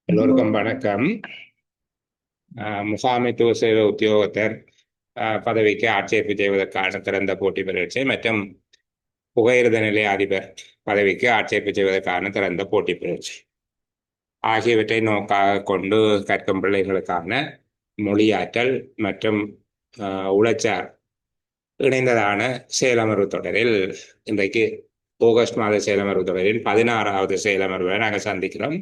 எல்லோருக்கும் வணக்கம். முகாமைத்துவ சேவை உத்தியோகத்தர் பதவிக்கு ஆட்சேர்ப்பு செய்வதற்கான திறந்த போட்டி பரீட்சை மற்றும் புகையிரத நிலைய அதிபர் பதவிக்கு ஆட்சேர்ப்பு செய்வதற்கான திறந்த போட்டி பரீட்சை ஆகியவற்றை நோக்காக கொண்டு கற்கும் பிள்ளைகளுக்கான மொழியாற்றல் மற்றும் உளச்சார் இணைந்ததான செயலமர்வு தொடரில் இன்றைக்கு ஆகஸ்ட் மாத செயலமர்வு தொடரில் 16வது செயலமர்வை நாங்கள் சந்திக்கிறோம்.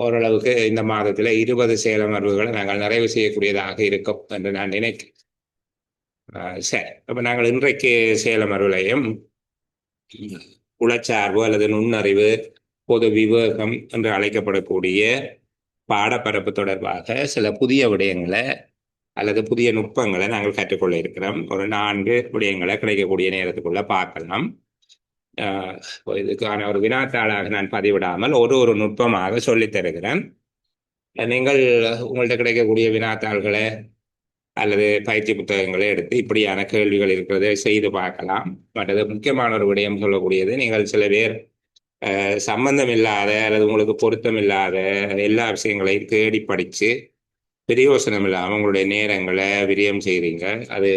ஓரளவுக்கு இந்த மாதத்தில் 20 செயலமர்வுகளை நாங்கள் நிறைவு செய்யக்கூடியதாக இருக்கும் என்று நான் நினைக்கிறேன். சரி, அப்போ நாங்கள் இன்றைக்கு செயலமர்வுலையும் உளச்சார்பு அல்லது நுண்ணறிவு, பொது விவேகம் என்று அழைக்கப்படக்கூடிய பாடப்பரப்பு தொடர்பாக சில புதிய விடயங்களை அல்லது புதிய நுட்பங்களை நாங்கள் கற்றுக்கொள்ள இருக்கிறோம். ஒரு 4 விடயங்களை கிடைக்கக்கூடிய நேரத்துக்குள்ள பார்க்கலாம். இதுக்கான ஒரு வினாத்தாளாக நான் பதிவிடாமல் ஒரு நுட்பமாக சொல்லித் தருகிறேன். நீங்கள் உங்கள்கிட்ட கிடைக்கக்கூடிய வினாத்தாள்களை அல்லது பயிற்சி புத்தகங்களை எடுத்து இப்படியான கேள்விகள் இருக்கிறத செய்து பார்க்கலாம். மற்றது முக்கியமான ஒரு விடயம் சொல்லக்கூடியது, நீங்கள் சில பேர் சம்பந்தம் இல்லாத அல்லது உங்களுக்கு பொருத்தம் இல்லாத எல்லா விஷயங்களையும் தேடி படித்து பிரயோசனம் இல்லாமல் உங்களுடைய நேரங்களை விரயம் செய்கிறீங்க. அது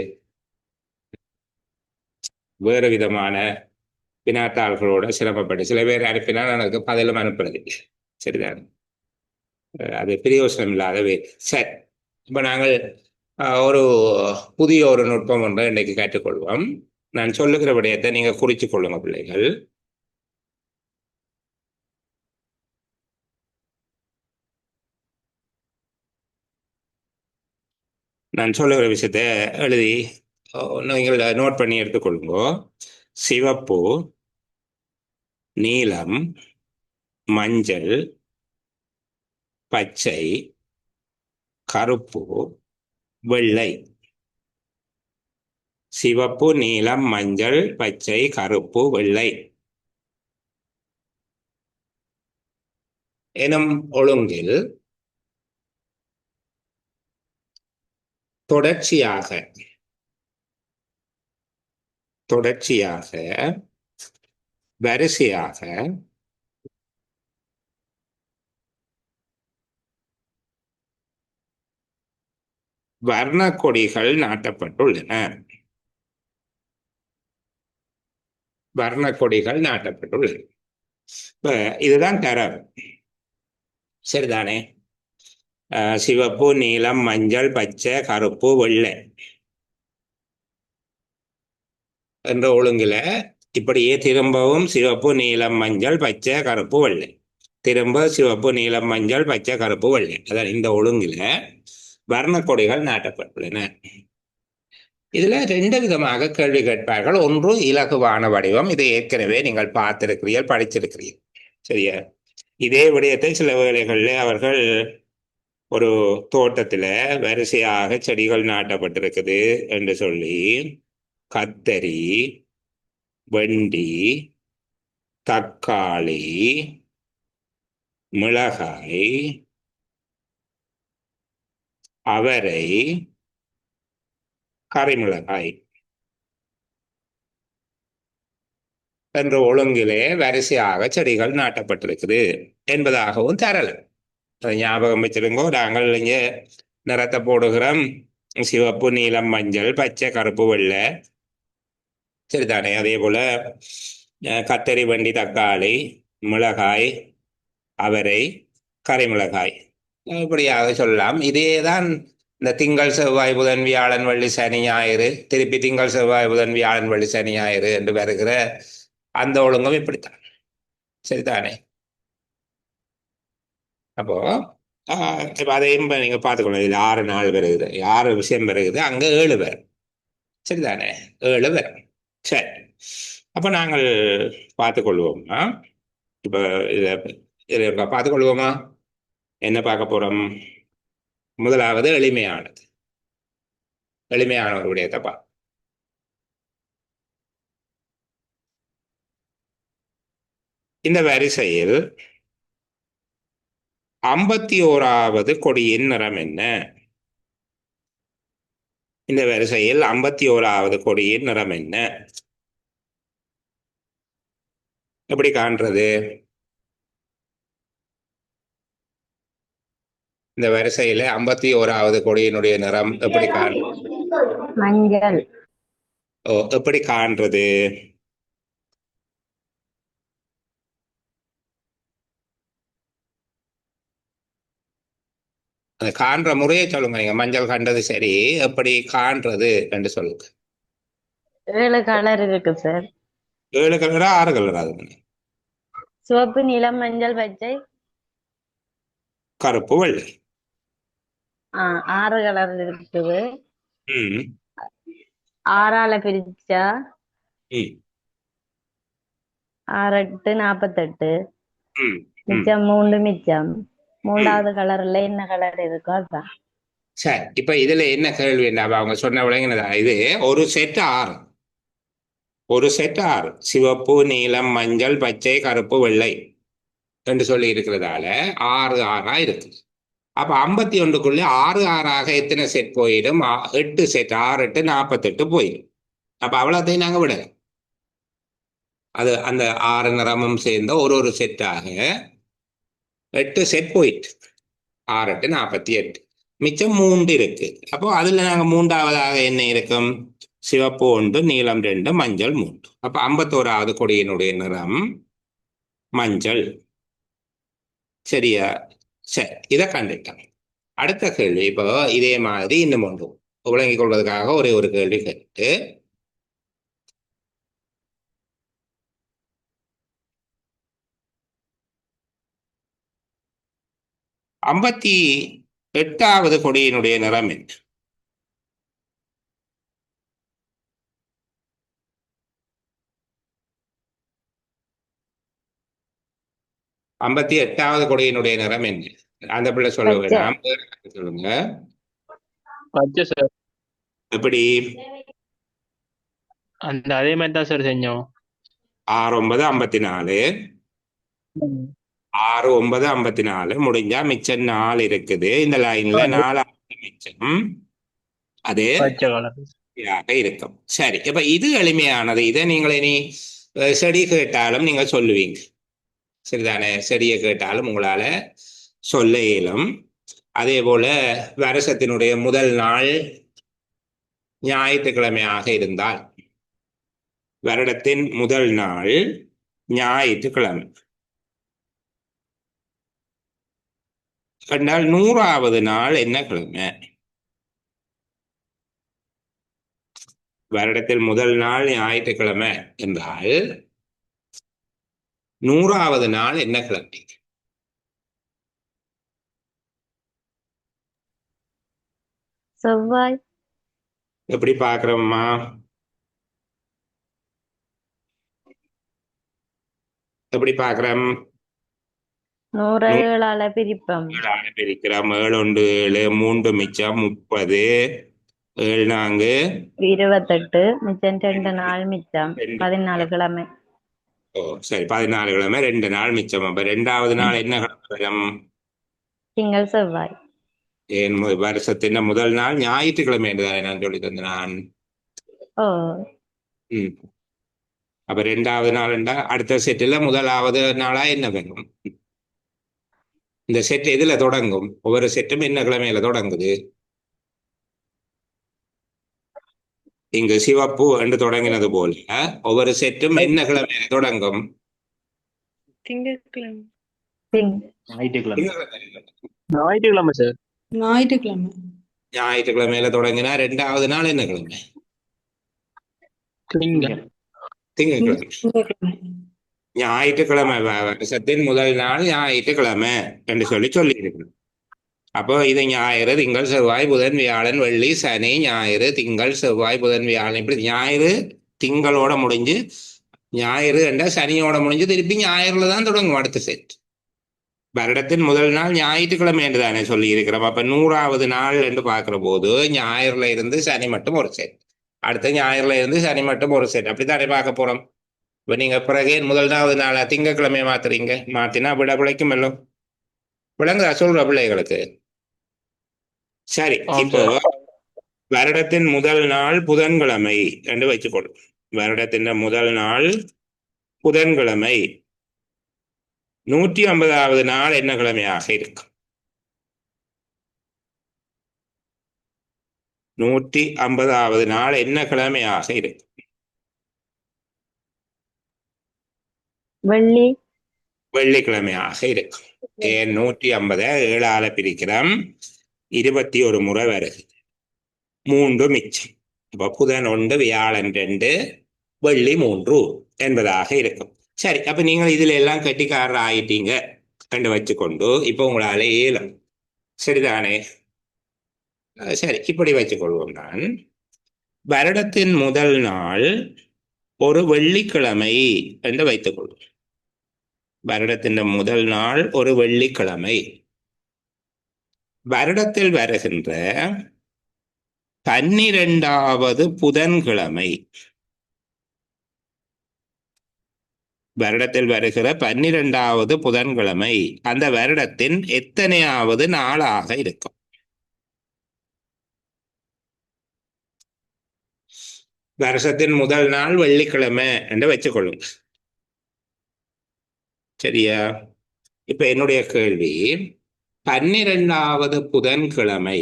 வேறு விதமான வினாத்தாள்களோட சிரமப்பட்டு சில பேர் அனுப்பினால் எனக்கு பதிலும் அனுப்புறது சரிதான். அது பிரயோசனம் இல்லாதவே. சரி, இப்போ நாங்கள் ஒரு புதிய ஒரு நுட்பம் ஒன்றை இன்றைக்கு கற்றுக்கொள்வோம். நான் சொல்லுகிற விடயத்தை நீங்கள் குறித்து கொள்ளுங்க பிள்ளைகள். நான் சொல்லுகிற விஷயத்தை எழுதி நீங்கள் நோட் பண்ணி எடுத்துக்கொள்ளுங்க. சிவப்பு, நீலம், மஞ்சள், பச்சை, கருப்பு, வெள்ளை. சிவப்பு, நீலம், மஞ்சள், பச்சை, கருப்பு, வெள்ளை எனும் ஒழுங்கில் தொடர்ச்சியாக வரிசையாக வர்ண கொடிகள் நாட்டப்பட்டுள்ளன. இப்ப இதுதான் தரம், சரிதானே? சிவப்பு, நீலம், மஞ்சள், பச்சை, கருப்பு, வெள்ளை என்ற ஒழுங்குல இப்படியே திரும்பவும் சிவப்பு, நீலம், மஞ்சள், பச்சை, கருப்பு, வெள்ளை, திரும்ப சிவப்பு, நீலம், மஞ்சள், பச்சை, கருப்பு, வெள்ளை. அதான் இந்த ஒழுங்குல வர்ணக்கொடிகள் நாட்டப்பட்டுள்ளன. இதுல 2 விதமாக கேள்வி கேட்பார்கள். ஒன்று இலகுவான வடிவம், இதை ஏற்கனவே நீங்கள் பார்த்திருக்கிறீர்கள், படிச்சிருக்கிறீர்கள், சரியா? இதே விடயத்தை சில வேளைகளில் அவர்கள் ஒரு தோட்டத்துல வரிசையாக செடிகள் நாட்டப்பட்டிருக்குது என்று சொல்லி கத்தரி, வெண்டி, தக்காளி, மிளகாய், அவரை, கறிமிளகாய் என்ற ஒழுங்கிலே வரிசையாக செடிகள் நாட்டப்பட்டிருக்குது என்பதாகவும் தரலாம். அதை ஞாபகம் வச்சிருங்கோ. நாங்கள் இங்கே நிறத்தை போடுகிறோம், சிவப்பு, நீலம், மஞ்சள், பச்சை, கருப்பு, வெள்ளை, சரிதானே? அதே போல கத்தரி, வெண்டி, தக்காளி, மிளகாய், அவரை, கறிமிளகாய் இப்படியாக சொல்லலாம். இதேதான் இந்த திங்கள், செவ்வாய், புதன், வியாழன், வெள்ளி, சனி, ஞாயிறு, திருப்பி திங்கள், செவ்வாய், புதன், வியாழன், வெள்ளி, சனி, ஞாயிறு என்று வருகிற அந்த ஒழுங்கும் இப்படித்தான், சரிதானே? அப்போ இப்போ அதையும் நீங்க பார்த்துக்கணும். இது 6 நாள் வருகுது, 6 விஷயம் வருகுது, அங்க 7 பேர், சரிதானே? 7 பேர். சரி, அப்போ நாங்கள் பார்த்துக்கொள்வோமா? இப்போ இதை பார்த்துக்கொள்வோமா? என்ன பார்க்க போறோம்? முதலாவது எளிமையான ஒரு விடயத்தை பார்ப்போம். இந்த வரிசையில் 51வது கொடியின் நிறம் என்ன? இந்த வரிசையில் 51வது கொடியின் நிறம் என்ன? எப்படி காண்றது? இந்த வரிசையில 51வது கொடியினுடைய நிறம் எப்படி மஞ்சள். எப்படி காண்றது? அந்த காண்ற முறையை சொல்லுங்க. நீங்க மஞ்சள் கண்டது சரி, எப்படி காண்றது என்று சொல்லுங்க. 7 கலர் இருக்கு சார். 7 கலரா 6 கலரா? அது சிவப்பு, நீலம், மஞ்சள், பச்சை. கருப்பு, வெள்ளை. 6 கலர் இருக்குது. ம் 6ஆல பிரிச்சா ம் 6 8 48. ம் ம் மிச்சம் 3 மிச்சம். 3வது கலர்ல என்ன கலர் இருக்கோ அதுதான். சரி, இப்ப இதுல என்ன கேள்வி? அவங்க சொன்ன விளங்கினதா? இது ஒரு செட் 6, ஒரு செட் 6, சிவப்பு, நீலம், மஞ்சள், பச்சை, கருப்பு, வெள்ளை என்று சொல்லி இருக்கிறதால 6 6ஆ இருக்கு. அப்ப 51க்குள்ளே 6 6ஆக எத்தனை செட் போயிடும்? 8 செட். 6 8 48 போயிடும். அப்ப அவ்வளோத்தையும் நாங்க விடலாம். அது அந்த 6 நிறமும் சேர்ந்த ஒரு செட்டாக 8 செட் போயிட்டு 6 8 48. மிச்சம் 3 இருக்கு. அப்போ அதுல நாங்க 3ஆவதாக என்ன இருக்கும்? சிவப்பு 1, நீலம் 2, மஞ்சள் 3. அப்ப 51வது கொடியினுடைய நிறம் மஞ்சள். சரியா? சரி, இதை கண்டுட்டோம். அடுத்த கேள்வி இப்போ இதே மாதிரி இன்னும் ஒன்று விளங்கிக் கொள்வதற்காக ஒரே ஒரு கேள்வி கேட்டு 58வது கொடியினுடைய நிறம் என்ன? 58வது கொடியினுடைய நிறம் என்ன? அந்த பிள்ளை சொல்ல பச்சை. வேண்டாம், சொல்லுங்க. பச்சை சார். எப்படி? அந்த அதே மாதிரி தான் சார் செஞ்சோம். 6 9 54, 6 9 54 முடிஞ்சா மிச்சம் 4 இருக்குது. இந்த லைன்ல 4வது மிச்சம் அது பச்சை கலர் இருக்கும். சரி, இப்ப இது எளிமையானது. இதை நீங்கள் இனி செடி கேட்டாலும் நீங்க சொல்லுவீங்க. சரிதானே? செடியை கேட்டாலும் உங்களால சொல்ல இயலும். அதே போல வருஷத்தினுடைய முதல் நாள் ஞாயிற்றுக்கிழமையாக இருந்தால், வருடத்தின் முதல் நாள் ஞாயிற்றுக்கிழமை கண்டால் 100வது நாள் என்ன கிழமை? வருடத்தில் முதல் நாள் ஞாயிற்றுக்கிழமை என்றால் 100வது நாள் என்ன கிழமை? செவ்வாய். எப்படி பார்க்கிறோம்மா? எப்படி பார்க்கிறோம்? 100 7ஆல பிரிப்போம். 7ஆல பிரிக்கிறோம். 7 1 7, 3 மிச்சம் 30, 7 4 28. மிச்சம் 2 நாள் மிச்சம். 14 கிழமை. ஓ சரி, 14 கிழமை 2 நாள் மிச்சம். அப்ப 2வது நாள் என்ன கிழமை? திங்கள், செவ்வாய். என் வருஷத்தின் முதல் நாள் ஞாயிற்றுக்கிழமை என்றுதானே நான் சொல்லி தந்தேன் நான். ஓ. அப்ப 2வது நாள் என்றா அடுத்த செட்டில் முதலாவது நாளா என்ன வேணும்? இந்த செட் எதுல தொடங்கும்? ஒவ்வொரு செட்டும் என்ன கிழமையில தொடங்குது? இங்கு சிவப்பு என்று தொடங்கினது போல ஒவ்வொரு செட்டும் என்ன கிழமையில தொடங்கும்? திங்கட்கிழமை. ஞாயிற்றுக்கிழமை சார். ஞாயிற்றுக்கிழமை. ஞாயிற்றுக்கிழமையில தொடங்கினா 2வது நாள் என்ன கிழமை? திங்கட்கிழமை. ஞாயிற்றுக்கிழமை வருஷத்தின் முதல் நாள் ஞாயிற்றுக்கிழமை என்று சொல்லி இருக்கணும். அப்போ இது ஞாயிறு, திங்கள், செவ்வாய், புதன், வியாழன், வெள்ளி, சனி, ஞாயிறு, திங்கள், செவ்வாய், புதன், வியாழன். இப்படி ஞாயிறு திங்களோட முடிஞ்சு, ஞாயிறு என்ற சனியோட முடிஞ்சு திருப்பி ஞாயிறுல தான் தொடங்கும் அடுத்த செட். வருடத்தின் முதல் நாள் ஞாயிற்றுக்கிழமை என்று தானே சொல்லி இருக்கிறோம். அப்ப 100வது நாள் என்று பார்க்கிற போது ஞாயிறுல இருந்து சனி மட்டும் ஒரு செட், அடுத்த ஞாயிறுல இருந்து சனி மட்டும் ஒரு செட், அப்படித்தானே பார்க்க போறோம். இப்ப நீங்க பிறகு முதலாவது நாளா திங்கக்கிழமையை மாத்துறீங்க. மாத்தினா விட பிழைக்கும் எல்லாம் விளங்குதா சொல்ற பிள்ளைகளுக்கு? சரி, இப்போ வருடத்தின் முதல் நாள் புதன்கிழமை என்று வச்சுக்கொள்ளும். வருடத்தின் முதல் நாள் புதன்கிழமை. 150வது நாள் என்ன கிழமையாக இருக்கும்? 150வது நாள் என்ன கிழமையாக இருக்கும்? வெள்ளி. வெள்ளிக்கிழமையாக இருக்கும். ஏன் 150 7ஆல பிரிக்கிறோம், 21 முறை வருது, 3 மிச்சம். அப்ப புதன் 1, வியாழன் 2, வெள்ளி 3 என்பதாக இருக்கும். சரி, அப்ப நீங்கள் இதுல எல்லாம் கெட்டிக்காரர் ஆயிட்டீங்க கண்டு வச்சுக்கொண்டு இப்ப உங்களால ஏலம், சரிதானே? சரி, இப்படி வச்சுக்கொள்வோம். நான் வருடத்தின் முதல் நாள் ஒரு வெள்ளிக்கிழமை என்று வைத்துக் கொள்வோம். வருடத்தின் முதல் நாள் ஒரு வெள்ளிக்கிழமை. வருடத்தில் வருகின்ற 12வது புதன்கிழமை, வருடத்தில் வருகிற 12வது புதன்கிழமை அந்த வருடத்தின் எத்தனையாவது நாளாக இருக்கும்? வருஷத்தின் முதல் நாள் வெள்ளிக்கிழமை என்று வச்சுக்கொள்ளுங்க. சரியா? இப்ப என்னுடைய கேள்வி, 12வது புதன்கிழமை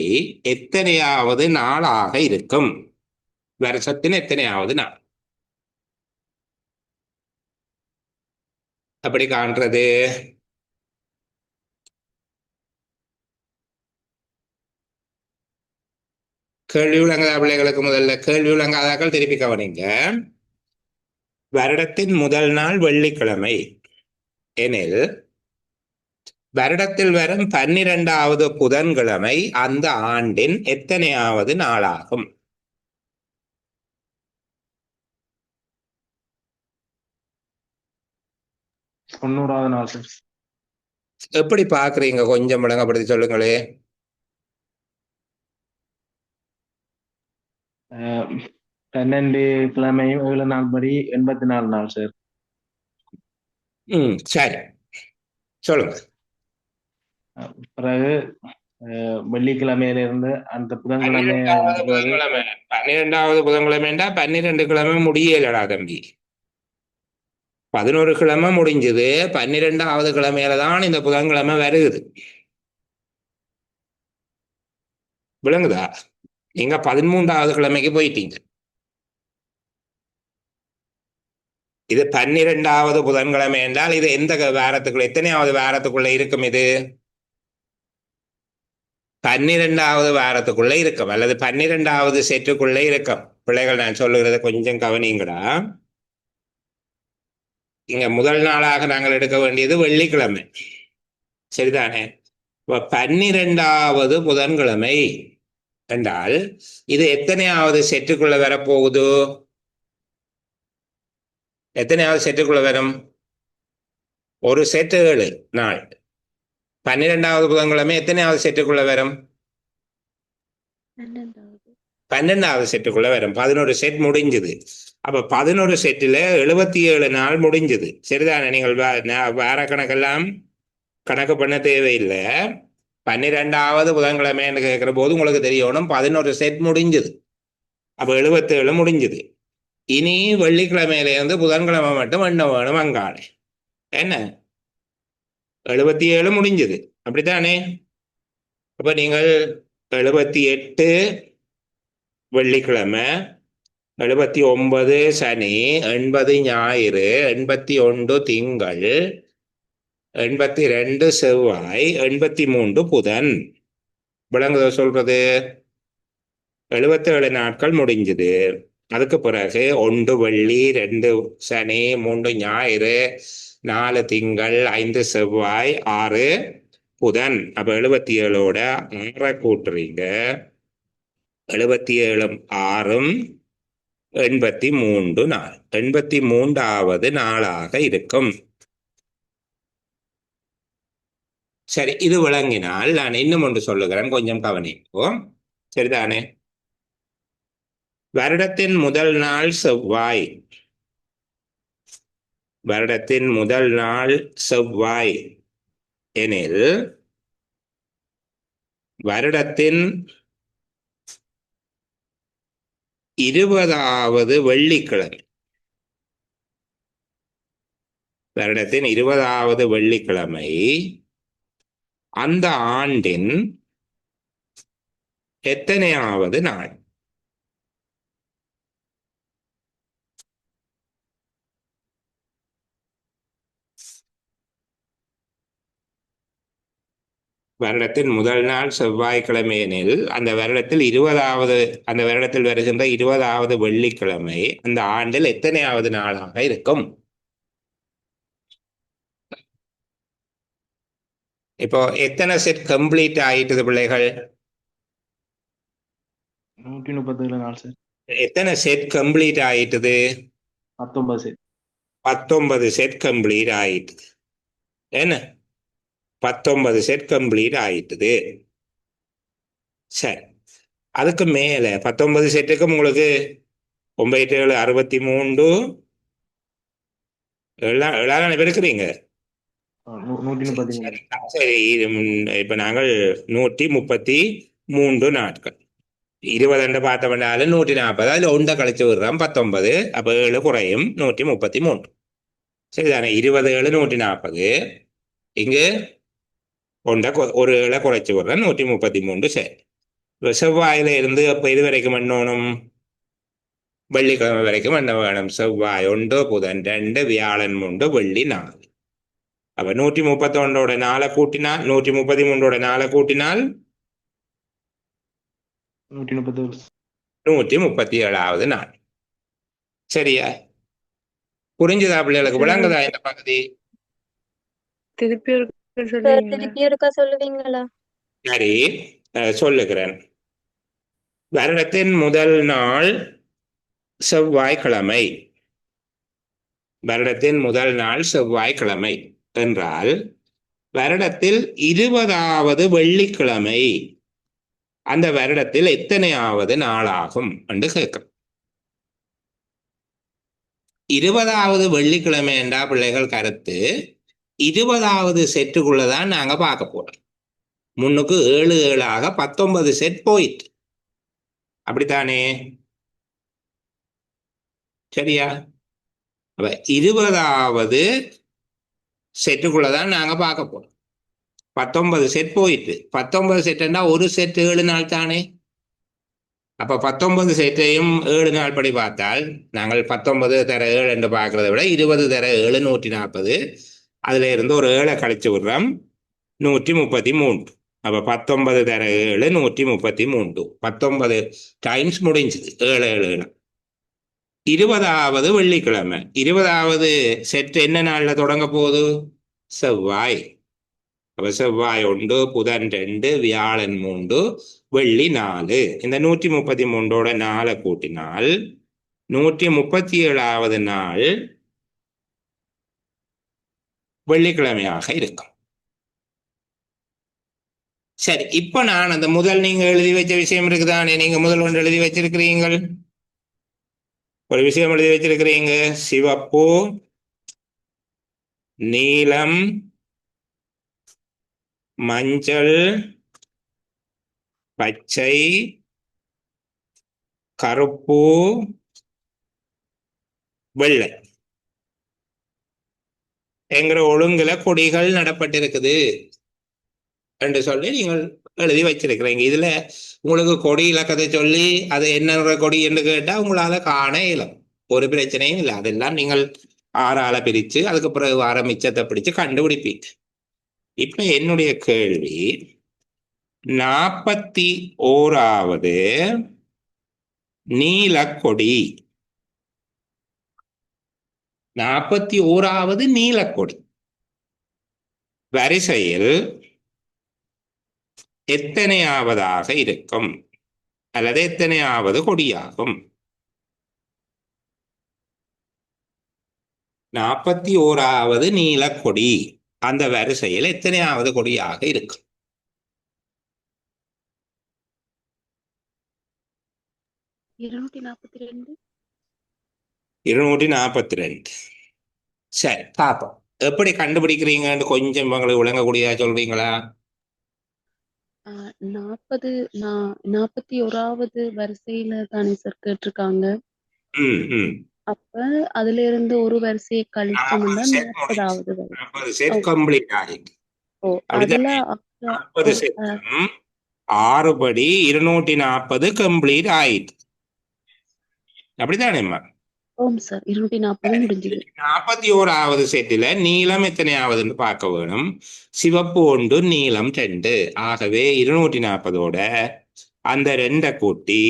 எத்தனையாவது நாளாக இருக்கும்? வருஷத்தின் எத்தனையாவது நாள் அப்படி காண்றது? கேள்வி விளங்காத பிள்ளைகளுக்கு முதல்ல கேள்வி விளங்காதாக்கள் திருப்பி கவனிங்க. வருடத்தின் முதல் நாள் வெள்ளிக்கிழமை எனில் வருடத்தில் வரும் 12வது புதன்கிழமை அந்த ஆண்டின் எத்தனையாவது நாளாகும்? தொண்ணூறாவது நாள் சார். எப்படி பாக்குறீங்க? கொஞ்சம் விளங்கப்படுத்தி சொல்லுங்களே. அஹ், 12 கிழமையும் 7 நாள் படி 84 நாள் சார். சரி, சொல்லுங்க. பிறகு வெள்ளிக்கிழமையிலிருந்து அந்த புதன்கிழமை 12வது புதன்கிழமைண்டா 12 கிழமை முடியலடா தம்பி. 11 கிழமை முடிஞ்சது, 12வது கிழமையில தான் இந்த புதன்கிழமை வருகுது. விளங்குதா? நீங்க 13வது கிழமைக்கு போயிட்டீங்க. இது 12வது புதன்கிழமை என்றால் இது எந்த வாரத்துக்குள்ள, எத்தனையாவது வாரத்துக்குள்ள இருக்கும்? இது 12வது வாரத்துக்குள்ள இருக்கும், அல்லது 12வது செட்டுக்குள்ள இருக்கும். பிள்ளைகள், நான் சொல்லுகிறத கொஞ்சம் கவனிங்கடா. இங்க முதல் நாளாக நாங்கள் எடுக்க வேண்டியது வெள்ளிக்கிழமை, சரிதானே? 12வது புதன்கிழமை என்றால் இது எத்தனையாவது செட்டுக்குள்ள வரப்போகுது? எத்தனையாவது செட்டுக்குள்ள வரும்? ஒரு செட்டு 7 நாள். 12வது புதன்கிழமை எத்தனையாவது செட்டுக்குள்ள வரும்? 12வது செட்டுக்குள்ள வரும். 11 செட் முடிஞ்சது. அப்ப 11 செட்டில் 77 நாள் முடிஞ்சது, சரிதானே? நீங்கள் வார கணக்கெல்லாம் கணக்கு பண்ண தேவையில்லை. 12வது புதன்கிழமைன்னு கேட்கிற போது உங்களுக்கு தெரியணும் 11 செட் முடிஞ்சது. அப்ப 77 முடிஞ்சது. இனி வெள்ளிக்கிழமையிலேருந்து புதன்கிழமை மட்டும் என்ன வேணும்? அங்காளே என்ன 77 முடிஞ்சது, அப்படித்தானே? அப்ப நீங்கள் 78 வெள்ளிக்கிழமை, 79 சனி, 80 ஞாயிறு, 81 திங்கள், 82 செவ்வாய், 83 புதன். விளங்குதோ சொல்றது? 77 நாட்கள் முடிஞ்சது. அதுக்கு பிறகு 1 வெள்ளி, 2 சனி, 3 ஞாயிறு, 4 திங்கள், 5 செவ்வாய், 6 புதன். அப்ப 77ஓட 6 கூட்டுறீங்க, 77 6 83 நாள், 83வது நாளாக இருக்கும். சரி, இது விளங்கினால் நான் இன்னும் ஒன்று சொல்லுகிறேன், கொஞ்சம் கவனிப்போம், சரிதானே? வருடத்தின் முதல் நாள் செவ்வாய், வருடத்தின் முதல் நாள் செவ்வாய் எனில் வருடத்தின் 20வது வெள்ளிக்கிழமை, வருடத்தின் 20வது வெள்ளிக்கிழமை அந்த ஆண்டின் எத்தனையாவது நாள்? வருடத்தின் முதல் நாள் செவ்வாய்க்கிழமை எனில் அந்த வருடத்தில் வருகின்ற 20வது வெள்ளிக்கிழமை அந்த ஆண்டில் எத்தனையாவது நாளாக இருக்கும்? இப்போ எத்தனை செட் கம்ப்ளீட் ஆயிட்டது பிள்ளைகள்? 137 நாள் சார். எத்தனை செட் கம்ப்ளீட் ஆயிட்டது? 19 சார். 19 செட் கம்ப்ளீட் ஆயிட்டுது. என்ன 19 செட் கம்ப்ளீட் ஆயிட்டுது. சரி, அதுக்கு மேல 19 செட்டுக்கு உங்களுக்கு 9 7 63 7 இருக்கிறீங்க. 133. சரி, சரி, இப்ப நாங்கள் 133 நாட்கள் 20 பார்த்தவனாலும் 140, அதுல ஒன்றை கழிச்சு விடுறோம் 19, அப்ப 7 குறையும் 133. சரிதானே? 20 7 140, இங்கு ஒரு 7 குறைச்சு விடுறோம் 133. சரி, செவ்வாயில இருந்து அப்ப இது வரைக்கும் பண்ணணும், வெள்ளிக்கிழமை வரைக்கும் பண்ண வேணும். செவ்வாய் 1 புதன் 2 வியாழன் 3 வெள்ளி 4. அப்ப 131 4 கூட்டினால் 133 4 கூட்டினால் 137வது நாள். சரியா? புரிஞ்சுதா பிள்ளைகளுக்கு? விளங்குதா இந்த பகுதி? திருப்பி திருப்பி ஒருக்கா சொல்லுவீங்களா? சரி, சொல்லுகிறேன். வருடத்தின் முதல் நாள் செவ்வாய்க்கிழமை. வருடத்தின் முதல் நாள் செவ்வாய்க்கிழமை என்றால் வருடத்தில் 20வது வெள்ளிக்கிழமை அந்த வருடத்தில் எத்தனையாவது நாளாகும் என்று கேட்கிறோம். 20வது வெள்ளிக்கிழமை என்றா பிள்ளைகள் கருத்து 20வது செட்டுக்குள்ளதான் நாங்க பார்க்க போறோம். முன்னுக்கு 7 7 19 செட் போயிட்டு, அப்படித்தானே? சரியா? அப்ப 20வது செட்டுக்குள்ளதான் நாங்க பார்க்க போறோம். 19 செட் போயிட்டு, 19 செட்னா ஒரு செட் 7 நாள் தானே. அப்ப 19 செட்டையும் 7 நாள் படி பார்த்தால் நாங்கள் 19 தர 7 என்று பார்க்கறத விட 20 தர 7 140, அதுல இருந்து ஒரு 7 கழிச்சு விடுறோம் 133. அப்ப 19 தர 7 133, 19 டைம்ஸ் முடிஞ்சது 7 7. 20வது வெள்ளிக்கிழமை, 20வது செட் என்ன நாள்ல தொடங்க போகுது? செவ்வாய். அப்ப செவ்வாய் 1 புதன் 2 வியாழன் 3 வெள்ளி 4. இந்த 133 4 கூட்டினால் 137வது நாள் வெள்ளிக்கிழமையாக இருக்கும். சரி, இப்ப நான் அந்த முதல் நீங்க எழுதி வச்ச விஷயம் இருக்குதானே, நீங்க முதல் ஒன்று எழுதி வச்சிருக்கிறீங்கள், ஒரு விஷயம் எழுதி வச்சிருக்கிறீங்க. சிவப்பு, நீலம், மஞ்சள், பச்சை, கருப்பு, வெள்ளை என்கிற ஒழுங்குல கொடிகள் நடப்பட்டிருக்குது என்று சொல்லி நீங்கள் எழுதி வச்சிருக்கிறீங்க. இதுல உங்களுக்கு கொடி இலக்கத்தை சொல்லி அது என்ன கொடி என்று கேட்டா உங்களால காண இயலும், ஒரு பிரச்சனையும் இல்லை. அதெல்லாம் நீங்கள் 6 பிரிச்சு அதுக்கு பிறகு வர மிச்சத்தை பிடிச்சு கண்டுபிடிப்பீங்க. இப்ப என்னுடைய கேள்வி, 41வது நீலக்கொடி, 41வது நீலக்கொடி வரிசையில் எத்தனையாவதாக இருக்கும் அல்லது எத்தனையாவது கொடியாகும்? 41வது நீலக்கொடி அந்த வரிசையில் எத்தனையாவது கொடியாக இருக்கும்? 242. சரி, பாப்போம் எப்படி கண்டுபிடிக்கிறீங்கன்னு கொஞ்சம் உங்களுக்கு விளங்கக்கூடியதா சொல்றீங்களா? 41வது வரிசையில தானே சார் கேட்டிருக்காங்க. ம். அப்ப அதுல இருந்து ஒரு வரிசையை கழிச்சோம்னா 40வது 40 செட் கம்ப்ளீட் ஆகிட்டு. ஓ, அதுல 40 செட்டும் 6 படி 240 கம்ப்ளீட் ஆயிட்டு, அப்படித்தானேம்மா? ஓம் சார் 240 முடிஞ்சது. 41வது செட்டில் நீளம் எத்தனையாவதுன்னு பார்க்க வேணும். சிவப்பு 1, நீளம் 2. ஆகவே 240ஓட அந்த 2 கூட்டி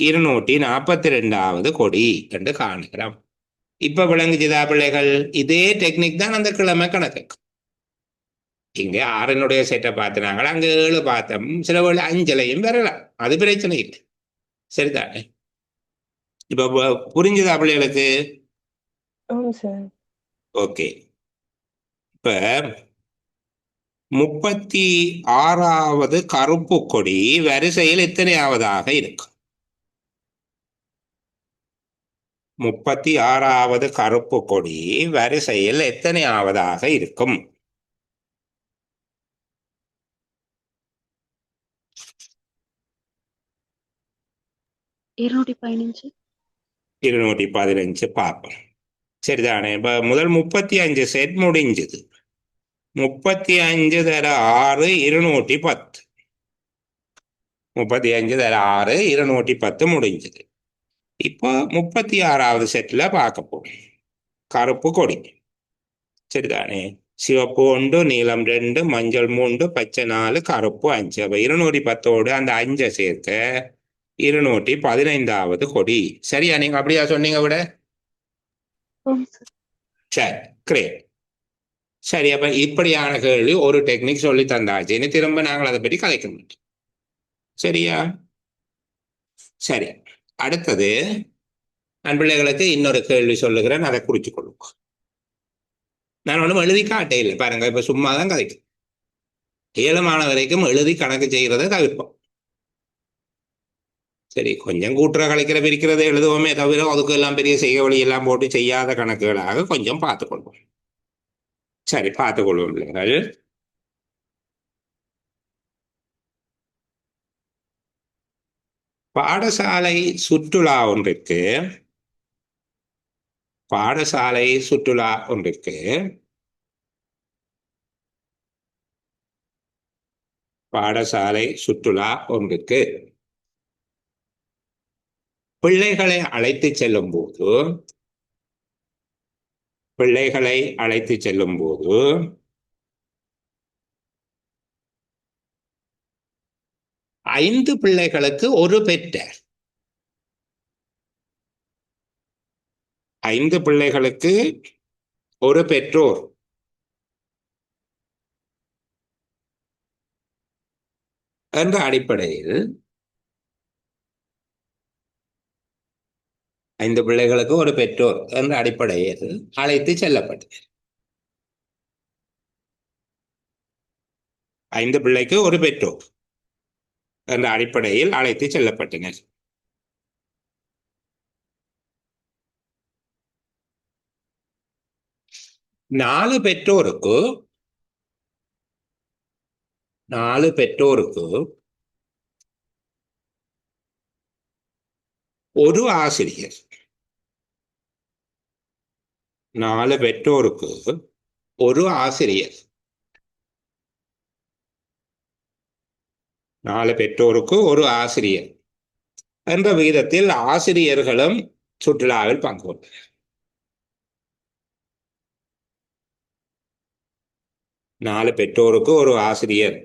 242வது கொடி என்று காணுகிறோம். இப்ப விளங்குச்சுதா பிள்ளைகள்? இதே டெக்னிக் தான் அந்த கிழமை கணக்கு. இங்க 6னுடைய செட்டை பார்த்தினாங்க, அங்க 7 பார்த்தோம், சில வேளை 5லையும் வரலாம், அது பிரச்சனை இல்லை. சரிதானே? இப்ப புரிஞ்சுதா பிள்ளைகளுக்கு? ஆமாம் சார். ஓகே. இப்ப 36வது கருப்பு கொடி வரிசையில் எத்தனையாவதாக இருக்கும்? 36வது கருப்பு கொடி வரிசையில் எத்தனையாவதாக இருக்கும்? இருநூற்றி 215 பார்ப்போம். சரிதானே? இப்ப முதல் 35 செட் முடிஞ்சது. 35 தர 6 210. 35 தர 6 210 முடிஞ்சது. இப்போ 36வது செட்ல பார்க்க போம். கருப்பு கொடி. சரிதானே? சிவப்பு 1, நீலம் 2, மஞ்சள் 3, பச்சை 4, கருப்பு 5. அப்ப 210ஓடு அந்த 5 சேர்க்க 215வது கொடி. சரியா? நீங்க அப்படியா சொன்னீங்க விட? ஓம் சார். சரி, கிரேட். சரி, அப்ப இப்படியான கேள்வி ஒரு டெக்னிக் சொல்லி தந்தாச்சு. இனி திரும்ப நாங்கள் அதை பற்றி கதைக்க மாட்டோம். சரியா? சரி, அடுத்தது நான் பிள்ளைகளுக்கு இன்னொரு கேள்வி சொல்லுகிறேன், அதை குறிச்சு கொள்ளுங்க. நான் ஒன்றும் எழுதி காட்டே இல்லை பாருங்க, இப்ப சும்மா தான் கதைக்கும். 7 வரைக்கும் எழுதி கணக்கு செய்கிறத தவிர்ப்போம். சரி, கொஞ்சம் கூட்டுற கலைக்கிற பிரிக்கிறத எழுதுவோமே தவிர அதுக்கு எல்லாம் பெரிய செய்ய வழி எல்லாம் போட்டு செய்யாத கணக்குகளாக கொஞ்சம் பார்த்துக்கொள்வோம். சரி, பார்த்துக்கொள்வோம் பிள்ளைகள். பாடசாலை சுற்றுலா ஒன்றிற்கு பாடசாலை சுற்றுலா ஒன்றிற்கு பாடசாலை சுற்றுலா ஒன்றிற்கு பிள்ளைகளை அழைத்து செல்லும் போது 5 பிள்ளைகளுக்கு ஒரு பெற்றார். 5 பிள்ளைகளுக்கு ஒரு பெற்றோர் என்ற அடிப்படையில் 5 பிள்ளைகளுக்கு ஒரு பெற்றோர் என்ற அடிப்படையில் அழைத்து செல்லப்பட்டது. 5 பிள்ளைக்கு ஒரு பெற்றோர் என்ற அடிப்படையில் அழைத்து செல்லப்பட்டனர். 4 பெற்றோருக்கு ஒரு ஆசிரியர். 4 பெற்றோருக்கு ஒரு ஆசிரியர். 4 பெற்றோருக்கு ஒரு ஆசிரியர் என்ற விகிதத்தில் ஆசிரியர்களும் சுற்றுலாவில் பங்கு கொண்டனர். 4 பெற்றோருக்கு ஒரு ஆசிரியர்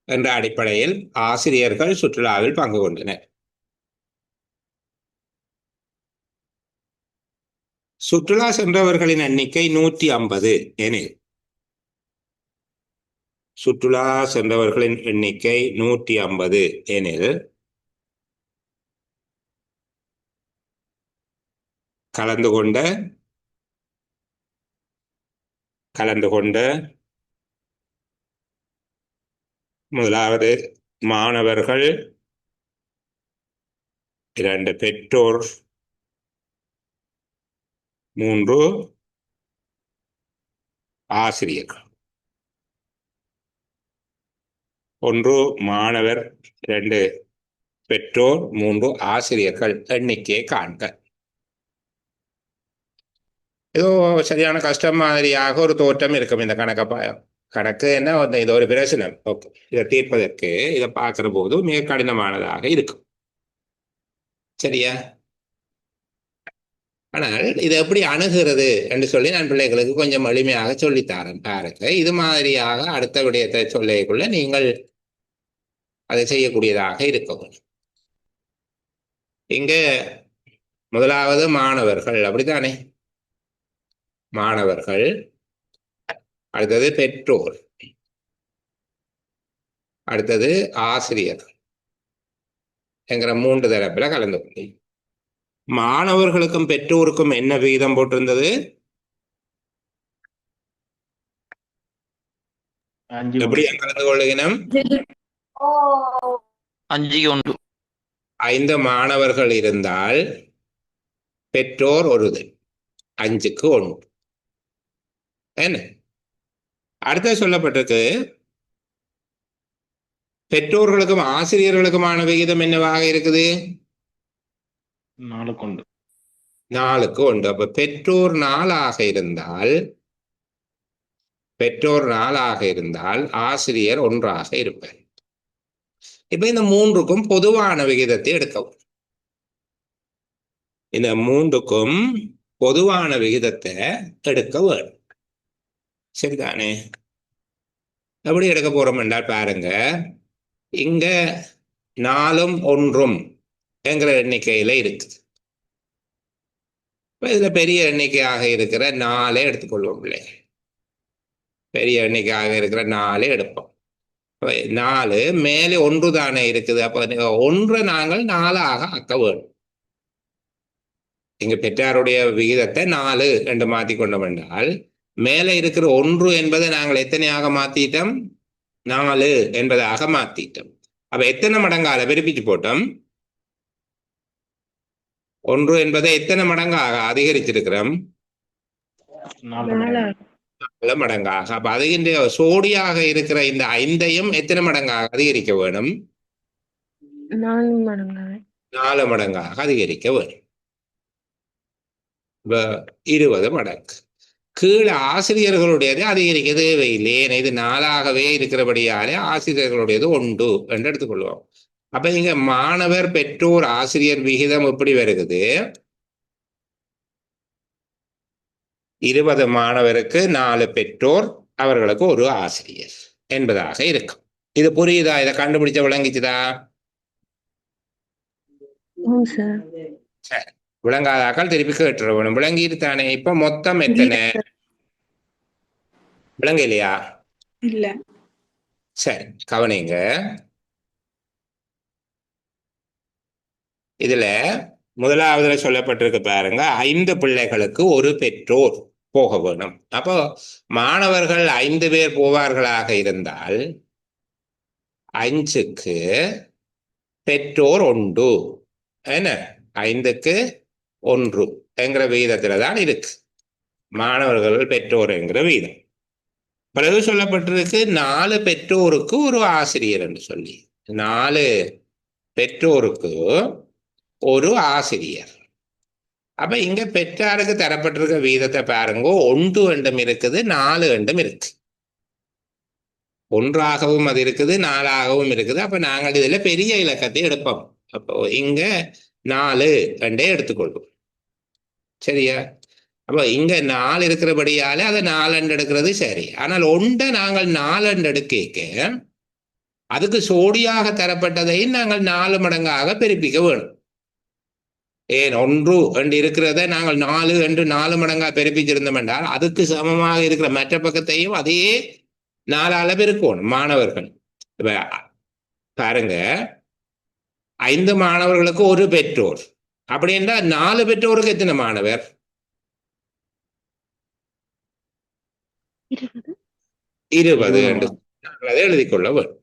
என்ற அடிப்படையில் ஆசிரியர்கள் சுற்றுலாவில் பங்கு கொண்டனர். சுற்றுலா சென்றவர்களின் எண்ணிக்கை 150 எனில் சுற்றுலா சென்றவர்களின் எண்ணிக்கை 150 எனில் கலந்து கொண்ட முதலாவது மாணவர்கள், 2 பெற்றோர், 3 ஆசிரியர்கள். 1 மாணவர், 2 பெற்றோர், 3 ஆசிரியர்கள் எண்ணிக்கையை காண்க. ஏதோ சரியான கஷ்டம் மாதிரியாக ஒரு தோற்றம் இருக்கும் இந்த கணக்கு என்ன, இது ஒரு பிரச்சனை. ஓகே, இதை தீர்ப்பதற்கு இதை பார்க்கிற போது மிக கடினமானதாக இருக்கும். சரியா? ஆனால் இதை எப்படி அணுகிறது என்று சொல்லி நான் பிள்ளைகளுக்கு கொஞ்சம் எளிமையாக சொல்லித்தாரேன் பாருங்க. இது மாதிரியாக அடுத்த விடயத்தை சொல்லிக்குள்ள நீங்கள் அதை செய்யக்கூடியதாக இருக்கும். இங்க முதலாவது மாணவர்கள், அப்படித்தானே? மாணவர்கள், அடுத்தது பெற்றோர், அடுத்தது ஆசிரியர் என்கிற 3 தரப்புல கலந்து கொண்டு மாணவர்களுக்கும் பெற்றோருக்கும் என்ன விகிதம் போட்டிருந்தது? 5 எப்படி கலந்து கொள்ளுகினம்? 5-1. 5 மாணவர்கள் இருந்தால் பெற்றோர் 1, 5க்கு 1. என்ன அடுத்த சொல்லப்பட்டிருக்கு? பெற்றோர்களுக்கும் ஆசிரியர்களுக்குமான விகிதம் என்னவாக இருக்குது? 4 கொண்டு 4க்கு 1. அப்ப பெற்றோர் 4 இருந்தால் ஆசிரியர் 1 இருப்பார். இப்ப இந்த 3க்கும் பொதுவான விகிதத்தை எடுக்கவும். இந்த 3க்கும் பொதுவான விகிதத்தை எடுக்க வேண்டும். சரிதானே? எப்படி எடுக்க போறோம் என்றால் பாருங்க, இங்க 4ம் 1ம் என்கிற எண்ணிக்கையில இருக்குது. இதுல பெரிய எண்ணிக்கையாக இருக்கிற 4 எடுத்துக்கொள்வோம் பிள்ளைகள். பெரிய எண்ணிக்கையாக இருக்கிற 4 எடுப்போம். 4 மேலே 1 தானே இருக்குது. அப்ப 1 நாங்கள் 4 ஆக்க வேண்டும். இங்க பெற்றாருடைய விகிதத்தை 4 என்று மாற்றிக்கொண்டோம் என்றால் மேலே இருக்கிற 1 என்பதை நாங்கள் எத்தனையாக மாத்திட்டோம்? 4 என்பதாக மாத்திட்டோம். அப்ப எத்தனை மடங்கால பெருப்பிச்சு போட்டோம்? 1 என்பதை எத்தனை மடங்காக அதிகரிச்சிருக்கிறோம்? 4 மடங்காக. அப்ப அது சோடியாக இருக்கிற இந்த 5ஐயும் எத்தனை மடங்காக அதிகரிக்க வேணும்? 4 மடங்கு. 4 மடங்காக அதிகரிக்க வேணும். 20 மடங்கு. கீழே ஆசிரியர்களுடையது அதிகரிக்க தேவையில்லை. இது 4ஆகவே இருக்கிறபடியாலே ஆசிரியர்களுடையது 1 என்று எடுத்துக்கொள்வோம். அப்ப இங்க மாணவர் பெற்றோர் ஆசிரியர் விகிதம் எப்படி வருகிறது? 20 மாணவருக்கு 4 பெற்றோர், அவர்களுக்கு 1 ஆசிரியர் என்பதாக இருக்கும். இது புரியுதா? இதை கண்டுபிடிச்ச விளங்கிச்சுதா? சரி, விளங்காதாக்கள் திருப்பி கேட்டுற வேணும். விளங்கிட்டு தானே? இப்ப மொத்தம் எத்தனை? விளங்க இல்லையா? இல்ல. சரி, கவனிங்க. இதுல முதலாவதுல சொல்லப்பட்டிருக்கு பாருங்க, 5 பிள்ளைகளுக்கு 1 பெற்றோர் போக வேணும். அப்போ மாணவர்கள் 5 பேர் போவார்களாக இருந்தால் 5க்கு பெற்றோர் 1, என்ன 5க்கு 1 என்கிற விகிதத்துல தான் இருக்கு மாணவர்கள் பெற்றோர் என்கிற விகிதம். பிறகு சொல்லப்பட்டிருக்கு 4 பெற்றோருக்கு 1 ஆசிரியர் என்று சொல்லி. 4 பெற்றோருக்கு 1 ஆசிரியர். அப்ப இங்க பெற்றாருக்கு தரப்பட்டிருக்க வீதத்தை பாருங்க, 1 எண்டும் இருக்குது, 4 எண்டும் இருக்கு. 1ஆகவும் அது இருக்குது, 4ஆகவும் இருக்குது. அப்ப நாங்கள் இதுல பெரிய இலக்கத்தை எடுப்போம். அப்போ இங்க 4 என்றே எடுத்துக்கொள்வோம். சரியா? அப்ப இங்க 4 இருக்கிறபடியால அதை 4 என்று எடுக்கிறது சரி. ஆனால் 1 நாங்கள் 4 என்று எடுக்க அதுக்கு சோடியாக தரப்பட்டதை நாங்கள் 4 மடங்காக பெருப்பிக்க வேணும். ஏன் 1 என்று இருக்கிறத நாங்கள் 4 என்று 4 மடங்காக பெருப்பிச்சிருந்தோம் என்றால் அதுக்கு சமமாக இருக்கிற மற்ற பக்கத்தையும் அதையே 4ஆல பெருக்கணும். மாணவர்கள் பாருங்க, 5 மாணவர்களுக்கு 1 பெற்றோர். அப்படி என்றால் 4 பெற்றோருக்கு எத்தனை மாணவர்? 20 என்று அதை எழுதிக்கொள்ள வேண்டும்.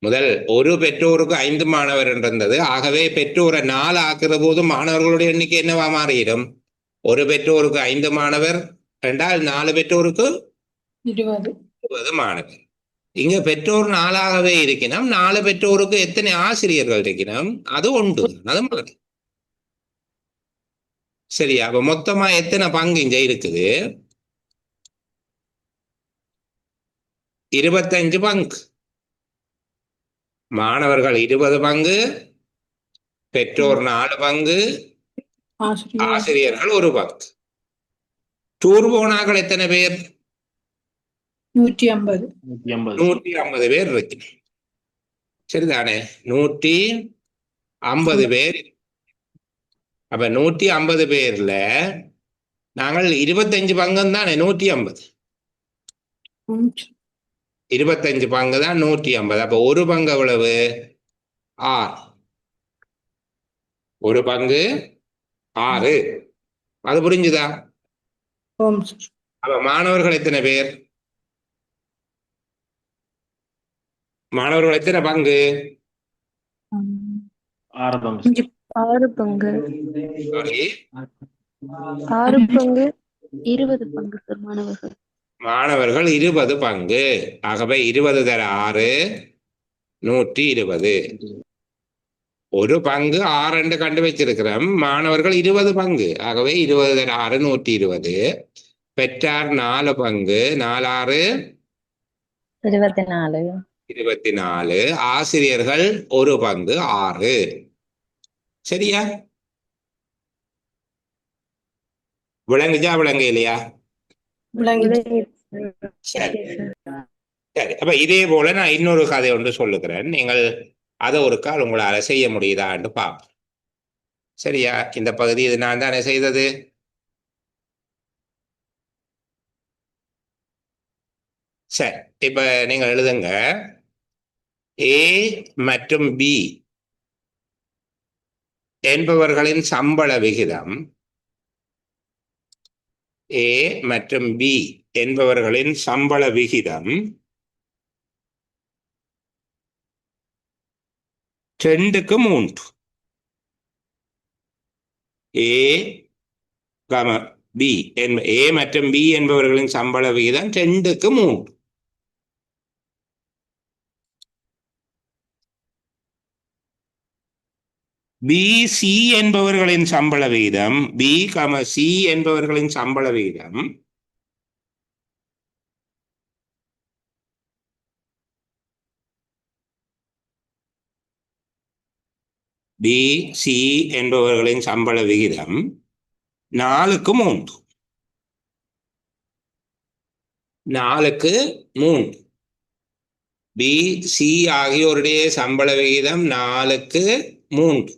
முதல் 1 பெற்றோருக்கு 5 மாணவர் இருந்தது. ஆகவே பெற்றோரை 4 ஆக்குற போது மாணவர்களுடைய எண்ணிக்கை என்னவா மாறிடும்? 1 பெற்றோருக்கு 5 மாணவர் என்றால் 4 பெற்றோருக்கு 20 மாணவர். இங்க பெற்றோர் 4ஆகவே இருக்கணும். 4 பெற்றோருக்கு எத்தனை ஆசிரியர்கள் இருக்கணும்? அது 1. அது மாதிரி. சரியா? அப்ப மொத்தமா எத்தனை பங்கு இங்க இருக்குது? 25 பங்கு. மாணவர்கள் 20 பங்கு, பெற்றோர் 4 பங்கு, ஆசிரியர் ஆசிரியர்கள் 1 பங்கு. டூர் போனாக்கள் எத்தனை பேர்? 150. 150. 150 பேர் இருக்கு. சரிதானே? 150 பேர். அப்ப 150 பேர்ல நாங்கள் 25 பங்கம் தானே 150. 25 பங்கு தான் 150. அப்ப 1 பங்கு எவ்வளவு? 6. 1 பங்கு 6. அது புரிஞ்சுதா? அப்ப மாணவர்கள் எத்தனை பேர்? மாணவர்கள் எத்தனை பங்கு? 6 பங்கு. 6 பங்கு. Sorry. 6 பங்கு 20 பங்கு சார் மாணவர்கள். மாணவர்கள் 20 பங்கு. ஆகவே 20 தர 6 120. 1 பங்கு 6 என்று கண்டு வச்சிருக்கிறோம். மாணவர்கள் 20 பங்கு. ஆகவே 20 தர 6 120. பெற்றார் 4 பங்கு. 4 6 24. 24. ஆசிரியர்கள் 1 பங்கு 6. சரியா? விளங்குச்சா விளங்க இல்லையா? சரி சரி. அப்ப இதே போல நான் இன்னொரு கதை ஒன்று சொல்லுகிறேன். நீங்கள் அதை ஒரு கால் உங்களால செய்ய முடியுதான்னு பார்ப்போம். சரியா? இந்த பகுதி இது நான் தானே செய்தது. சரி, இப்ப நீங்க எழுதுங்க. ஏ மற்றும் பி என்பவர்களின் சம்பள விகிதம் ஏ மற்றும் பி என்பவர்களின் சம்பள விகிதம் 2:3. ஏ பி ஏ மற்றும் பி என்பவர்களின் சம்பள விகிதம் 2:3. பி சி என்பவர்களின் சம்பள விகிதம் பி சி என்பவர்களின் சம்பள விகிதம் பி சி என்பவர்களின் சம்பள விகிதம் 4:3. 4:3. பி சி ஆகியோருடைய சம்பள விகிதம் 4:3.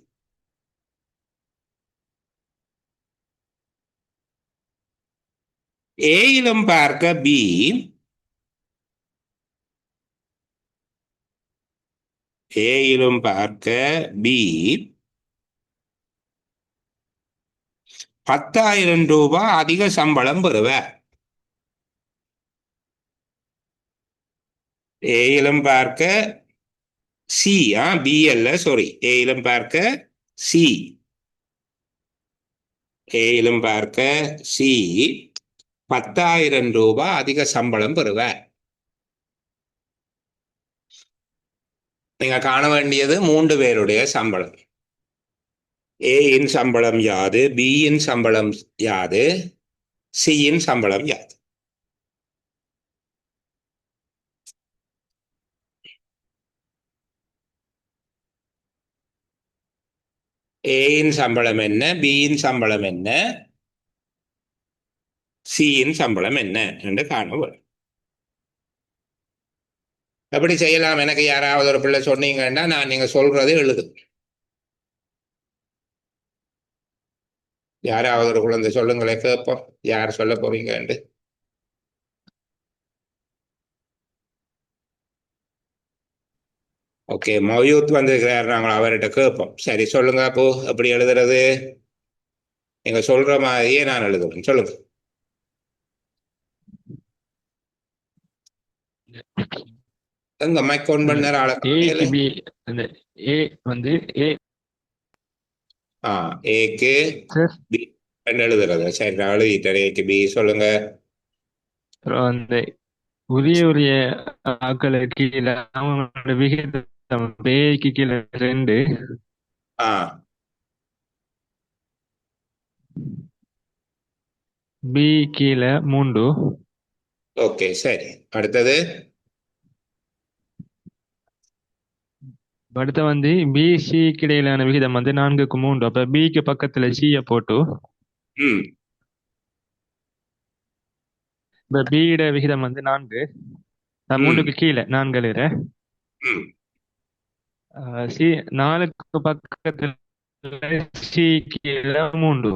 ஏயிலும் பார்க்க பி ஏயிலும் பார்க்க பி 10,000 ரூபாய் அதிக சம்பளம் பெறுவார். ஏயிலும் பார்க்க சி பி அல்ல, சாரி, ஏயிலும் பார்க்க சி ஏயிலும் பார்க்க சி 10,000 ரூபாய் அதிக சம்பளம் பெறுவார். நீங்க காண வேண்டியது 3 பேருடைய சம்பளம். ஏயின் சம்பளம் யாது, பியின் சம்பளம் யாது, சியின் சம்பளம் யாது? ஏயின் சம்பளம் என்ன, பியின் சம்பளம் என்ன, சியின் சம்பளம் என்ன என்று காண. எப்படி செய்யலாம்? எனக்கு யாராவது ஒரு பிள்ளை சொன்னீங்கன்னா நான் நீங்க சொல்றது எழுது. யாராவது ஒரு குழந்தை சொல்லுங்களே கேட்போம். யார் சொல்ல போறீங்க? ஓகே, மௌயூத் வந்திருக்கிறார். நாங்கள் அவர்கிட்ட கேட்போம். சரி, சொல்லுங்க. அப்போ எப்படி எழுதுறது? நீங்க சொல்ற மாதிரியே நான் எழுதுவேன். சொல்லுங்க. எங்க மைக் ஓன் பண்ண ஆளை ஏக்கு பி எழுதுறது. சரி, நான் எழுதிட்டேன். ஏக்கு பி சொல்லுங்க. உரிய ஆக்களுக்கு கீழே அவங்களோட விகிதம் பேய்க்கு கீழே 2, பி கீழே 3. ஓகே, சரி. அடுத்தது அடுத்து வந்து பி சிக்கு இடையிலான விகிதம் வந்து 4:3. அப்ப பிக்கு பக்கத்துல சியை போட்டு ம் இப்ப பியோட விகிதம் வந்து 4. ம் 3க்கு கீழே 4 ம் சி 4க்கு பக்கத்துல சி கீழே 3.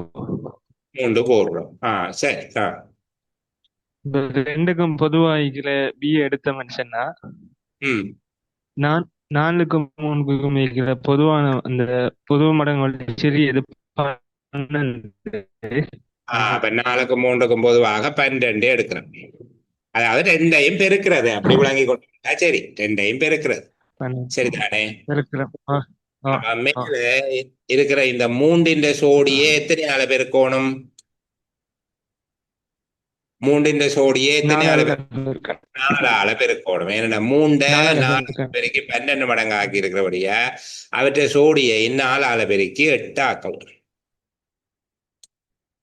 3 போடுறோம். சரி. இப்ப ரெண்டுக்கும் பொதுவாக பி எடுத்த மனுஷன்னா ம் நான் 4க்கும் 3க்கும் இருக்கிற பொதுவான அந்த பொது மடங்கு சிறியது 12. அப்ப 4க்கும் 3க்கும் பொதுவாக 12 எடுக்கிறோம். அதாவது ரெண்டையும் பெருக்கிறது. அப்படி விளங்கி கொண்டா சரி, ரெண்டையும் பெருக்கிறது. 12 சரிதானே? இருக்கிறோம். அப்ப மேல இருக்கிற இந்த 3ன் சோடியே எத்தனையால பெருக்கணும்? 3ன் சோடியே எத்தனையால 4ஆல பெருக்கணும். ஏன்னா 3 4 பெருக்கி 12 மடங்கு ஆக்கி இருக்கிறபடியா அவற்றை சோடியை 4ஆல பெருக்கி 8 ஆக்க வேணும்.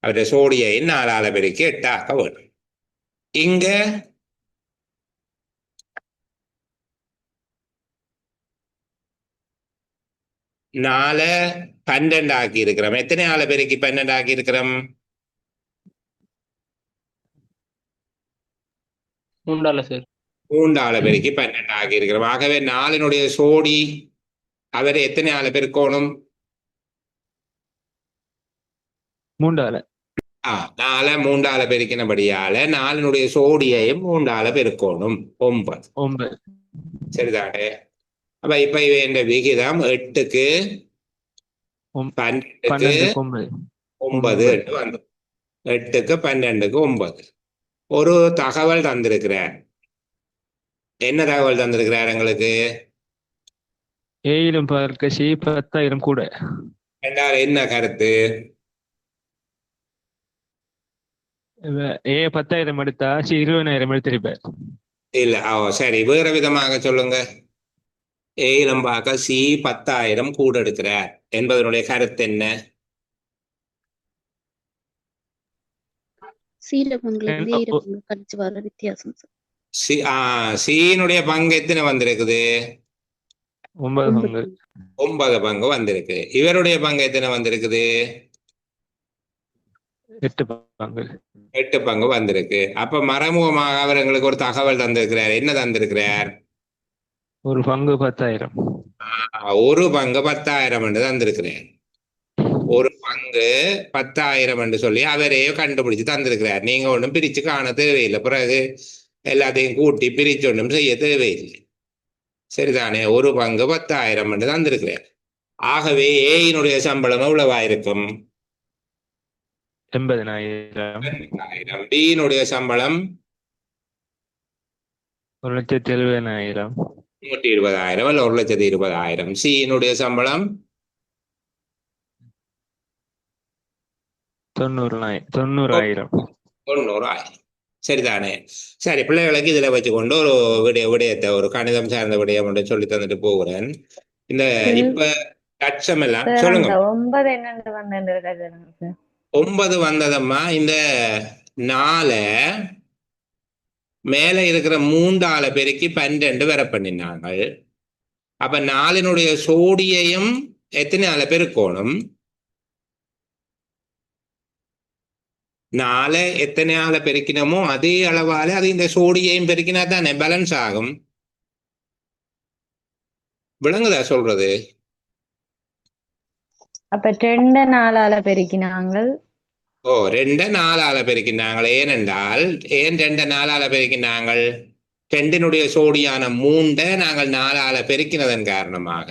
அவற்றை சோடியை 4ஆல பெருக்கி 8 ஆக்க வேணும். இங்க 4 12 ஆக்கி இருக்கிறோம். எத்தனை ஆளை பெருக்கி 12 ஆக்கி இருக்கிறோம்? 3 சார். 3 ஆளை பெருக்கி 12 ஆக்கி இருக்கிறோம். ஆகவே 4னுடைய சோடி அவரை எத்தனை ஆளை பெருக்கணும்? 3 4 3ஆல பெருக்கினபடியால 4னுடைய சோடியையும் 3ஆல பெருக்கணும். 9. சரிதானே? அப்ப இப்ப இந்த விகிதம் 8க்கு 12க்கு 9 வந்து 8க்கு 12க்கு 9. ஒரு தகவல் தந்திருக்கிறார். என்ன தகவல் தந்திருக்கிறார் எங்களுக்கு? ஏயிலும் பார்க்க சி 10,000 கூட. என்றால் என்ன கருத்து? ஏ 10,000 எடுத்தா சி 20,000 எடுத்திருப்பார். இல்ல. சரி, வேற விதமாக சொல்லுங்க. ஏயிலும் பார்க்க சி 10,000 கூட எடுக்கிறார் என்பதனுடைய கருத்து என்ன? சீல பங்குல இருந்து ஈர பங்கு கழிச்சு வர வித்தியாசம் சார். சீனுடைய பங்கு எத்தனை வந்திருக்குது? 9 பங்கு. 9 பங்கு வந்திருக்கு. இவருடைய பங்கு எத்தனை வந்திருக்குது? 8 பங்கு. 8 பங்கு வந்திருக்கு. அப்ப மறைமுகமாக அவர் எங்களுக்கு ஒரு தகவல் தந்திருக்கிறார். என்ன தந்திருக்கிறார்? ஒரு பங்கு 10,000. ஒரு பங்கு 10,000 என்று தந்திருக்கிறார். ஒரு பங்கு 10,000 என்று சொல்லி அவரையே கண்டுபிடிச்சு தந்திருக்கிறார். நீங்க ஒன்றும் பிரிச்சு காண தேவையில்லை. பிறகு எல்லாத்தையும் கூட்டி பிரிச்சு ஒன்றும் செய்ய தேவையில்லை. சரிதானே? ஒரு பங்கு 10,000 என்று தந்திருக்கிறார். ஆகவே ஏயினுடைய சம்பளம் எவ்வளவாயிருக்கும்? 80,000. பியினுடைய சம்பளம் 1,70,000. 120,000 அல்ல 1,20,000. சியினுடைய சம்பளம் 90,000. 90,000. சரிதானே? சரி, பிள்ளைகளுக்கு இதுல வச்சுக்கொண்டு ஒரு விடயத்தை ஒரு கணிதம் சார்ந்த விடயம் ஒன்று சொல்லி தந்துட்டு போகிறேன். இந்த இப்ப லட்சம் எல்லாம் சொல்லுங்க. 9 என்னன்னு வந்து 9 வந்ததம்மா. இந்த 4 மேல இருக்கிற 3ஆல பெருக்கி 12 வர பண்ணினாங்க. அப்ப 4னுடைய சோடியையும் எத்தனை ஆள பெருக்கணும்? 4 எத்தனை ஆள பெருக்கினமோ அதே அளவால அது இந்த சோடியையும் பெருக்கினா தானே பேலன்ஸ் ஆகும். விளங்குதா சொல்றது? அப்ப 2 4ஆல பெருக்கினாங்க. 2 4ஆல பெருக்கினாங்க. ஏனென்றால் ஏன் 2 4ஆல பெருக்கினாங்க? 2னுடைய சோடியான 3 நாங்கள் 4ஆல பெருக்கினதன் காரணமாக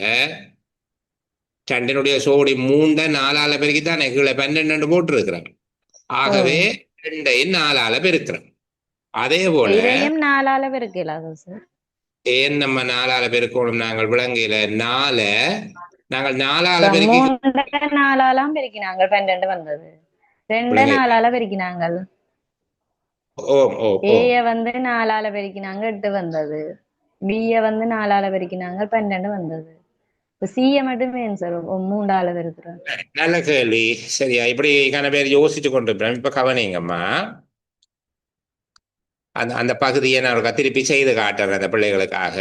2னுடைய சோடி 3 4ஆல பெருக்கித்தான் கீழே 12 போட்டிருக்கிறோம். ஆகவே 2ஐயும் 4ஆல பெருக்கிறோம். அதே போல 4ஆல பெருக்கலாம் சார். ஏன் நம்ம 4ஆல பெருக்கணும்? நாங்கள் விளங்கையில 4 நாங்கள் 4ஆல பெருக்கி 4ஆலாம் பெருக்கினாங்க 12 வந்தது. 2 4ஆல பெருக்கினாங்க. ஏய வந்து 4ஆல பெருக்கினாங்க 8 வந்தது. பிய வந்து 4ஆல பெருக்கினாங்க 12 வந்தது. சிய மட்டுமே சார் 3ஆல பெருக்கிறோம். நல்ல கேள்வி. சரியா? இப்படி பேர் யோசிச்சு கொண்டிருப்பேன். இப்ப கவனிங்கம்மா. அந்த பகுதியை நான் திருப்பி செய்து காட்டுறேன் அந்த பிள்ளைகளுக்காக.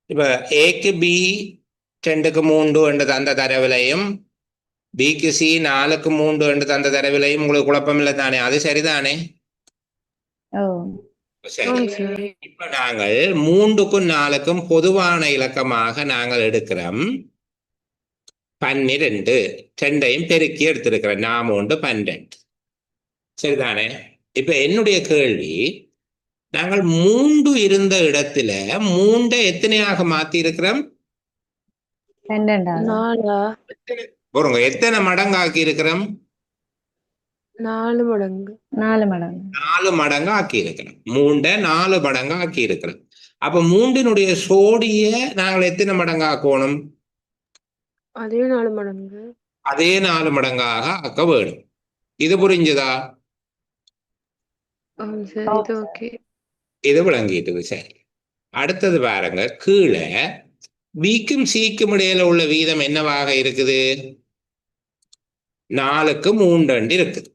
இப்ப ஏக்கு பி 2க்கு 3 என்று தந்த தரவிலையும் பிக்கு சி 4க்கு 3 என்று தந்த தரவிலையும் உங்களுக்கு குழப்பம் இல்லை தானே? அது சரிதானே? ஓ சரி. ஆமாம் சார். இப்ப நாங்கள் 3க்கும் 4க்கும் பொதுவான இலக்கமாக நாங்கள் எடுக்கிறோம் 12. 2ஐயும் பெருக்கி எடுத்திருக்கிறோம். நாம் 12. சரிதானே? இப்ப என்னுடைய கேள்வி, நாங்கள் 3 இருந்த இடத்துல 3 எத்தனையாக மாத்தி இருக்கிறோம்? 12 4 பாருங்க, எத்தனை மடங்கு ஆக்கி இருக்கிறோம்? 4 மடங்கு. 4 மடங்கு. 4 மடங்கு ஆக்கி இருக்கிறோம். 3 4 மடங்கு ஆக்கி இருக்கிறோம். அப்ப 3னுடைய சோடிய நாங்கள் எத்தனை மடங்கு ஆக்கணும்? அதே 4 மடங்கு. அதே 4 மடங்காக ஆக்க வேணும். இது புரிஞ்சுதா? ஆமாம் சார். இது ஓகே. இது விளங்கிட்டு. சரி, அடுத்தது பாருங்க. கீழே பிக்கும் சிக்கும் இடையில உள்ள வீதம் என்னவாக இருக்குது? 4க்கு 3 இருக்குது.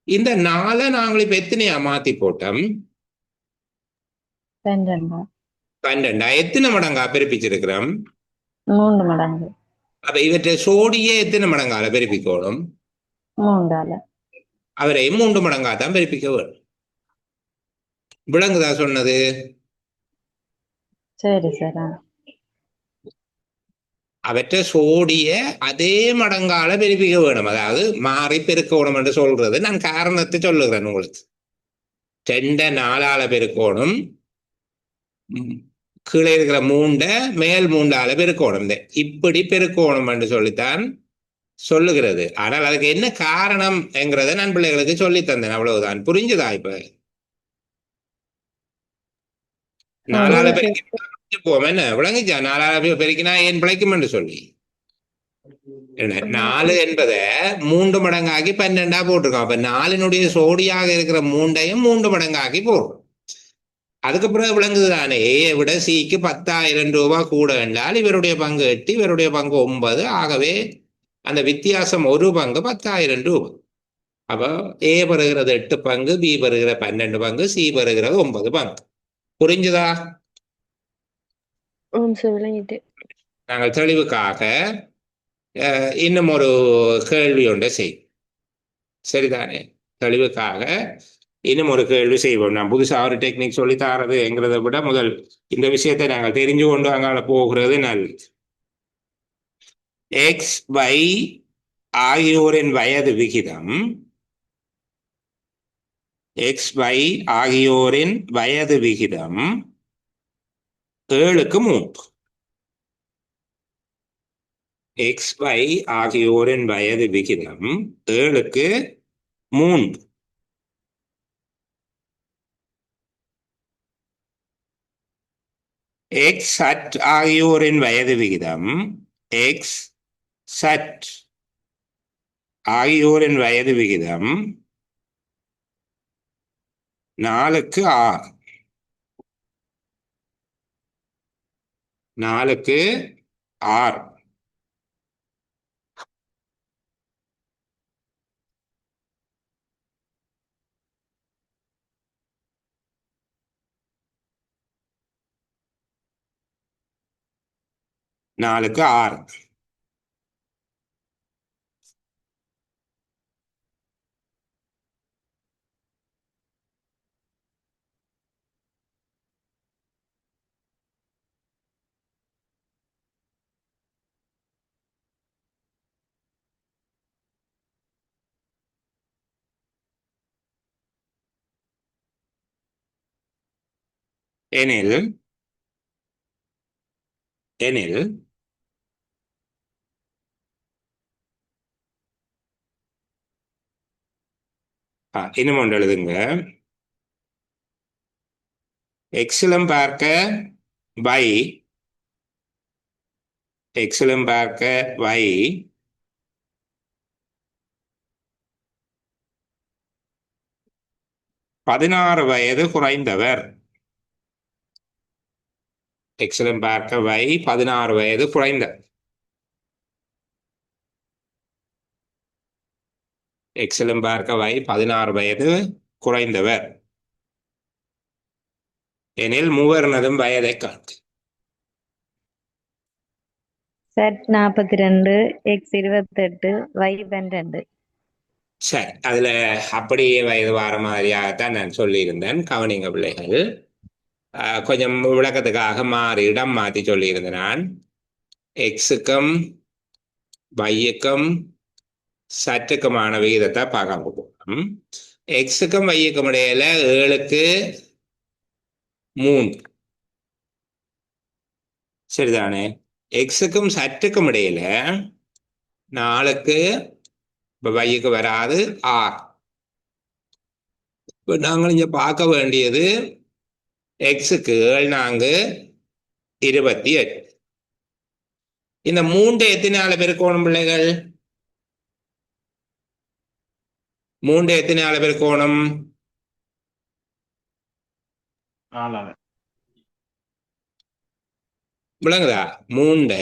இந்த 4 நாங்கள் இப்ப எத்தனையா மாத்தி போட்டோம்? 12 12. எத்தனை மடங்கா பெருப்பிச்சிருக்கிறோம்? 3 மடங்கு. அப்ப இவற்றை சோடியே எத்தனை மடங்கால பெருப்பிக்கணும்? 3 அவரை 3 மடங்கா தான் பெருப்பிக்க வேணும். விளங்குதா சொன்னது? சரி சார். அவற்றை சோடிய அதே மடங்கால பெருப்பிக்க வேணும். அதாவது மாறி பெருக்கணும் என்று சொல்றது நான் காரணத்தை சொல்லுகிறேன் உங்களுக்கு. 2 4ஆல பெருக்கணும், கீழே இருக்கிற 3 மேல் 3ஆல பெருக்கணும். இப்படி பெருக்கணும் என்று சொல்லித்தான் சொல்லுகிறது. ஆனால் அதுக்கு என்ன காரணம் என்கிறத நான் பிள்ளைகளுக்கு சொல்லி தந்தேன். அவ்வளவுதான். புரிஞ்சுதா? இப்ப 4ஆல பெருக்கி போவோம். என்ன விளங்குச்சா? 4ஆல பெருக்கினா ஏன் பிழைக்கும் என்று சொல்லி 4 என்பதை 3 மடங்காக்கி 12ஆ போட்டிருக்கோம். அப்ப 4னுடைய சோடியாக இருக்கிற 3ஐயும் 3 மடங்காக்கி போடுறோம். அதுக்கு பிறகு விளங்குது தானே? ஏயை விட சிக்கு 10,000 ரூபாய் கூட என்றால் இவருடைய பங்கு 8, இவருடைய பங்கு 9. ஆகவே அந்த வித்தியாசம் ஒரு பங்கு 10,000 ரூபாய். அப்போ ஏ பெறுகிறது 8 பங்கு, பி பெறுகிற 12 பங்கு, சி பெறுகிறது 9 பங்கு. புரிஞ்சுதா? ஆமாம் சார். விளங்கிட்டு. நாங்கள் தெளிவுக்காக இன்னும் ஒரு கேள்வி ஒன்றை செய்வோம். சரிதானே? தெளிவுக்காக இன்னும் ஒரு கேள்வி செய்வோம். நான் புதுசாக ஒரு டெக்னிக் சொல்லி தரது என்கிறத விட முதல் இந்த விஷயத்தை நாங்கள் தெரிஞ்சு கொண்டு அங்கால போகிறது நல்லது. எக்ஸ் y ஆகியோரின் வயது விகிதம் XY ஆகியோரின் வயது விகிதம் 7க்கு 3. XY ஆகியோரின் வயது விகிதம் 7க்கு 3. எக்ஸ் சட் ஆகியோரின் வயது விகிதம் எக்ஸ் சட் ஆகியோரின் வயது விகிதம் 4க்கு 6. 4க்கு 6. நாலுக்கு 6. எனில் எனில் இன்னும் ஒன்று எழுதுங்க. எக்ஸிலும் பார்க்க y, எக்ஸிலும் பார்க்க y 16 வயது குறைந்தவர். எக்ஸிலும் பார்க்க y 16 வயது குறைந்தவர். எக்ஸிலும் பார்க்க y 16 வயது குறைந்தவர் எனில் மூவர்னதும் வயதை காண்க. Z 42, X 28, Y 12. சரி, அதுல அப்படியே வயது வார மாதிரியாகத்தான் நான் சொல்லியிருந்தேன். கவனிங்க பிள்ளைகள். கொஞ்சம் விளக்கத்துக்காக இடம் மாற்றி சொல்லியிருந்தேன் நான். எக்ஸுக்கும் வையுக்கும் சற்றுக்குமான விகிதத்தை பார்க்க போகிறோம். எக்ஸுக்கும் வையுக்கும் இடையில 7க்கு 3, சரிதானே? எக்ஸுக்கும் சற்றுக்கும் இடையில 4க்கு வையுக்கு வராது 6. இப்போ நாங்கள் இங்க பார்க்க வேண்டியது எக்ஸுக்கு 7 28. இந்த 3 எத்தனை பெருக்கணும் பிள்ளைகள்? 3 எத்தனை பெருக்கணும்? 4 விளங்குதா? 3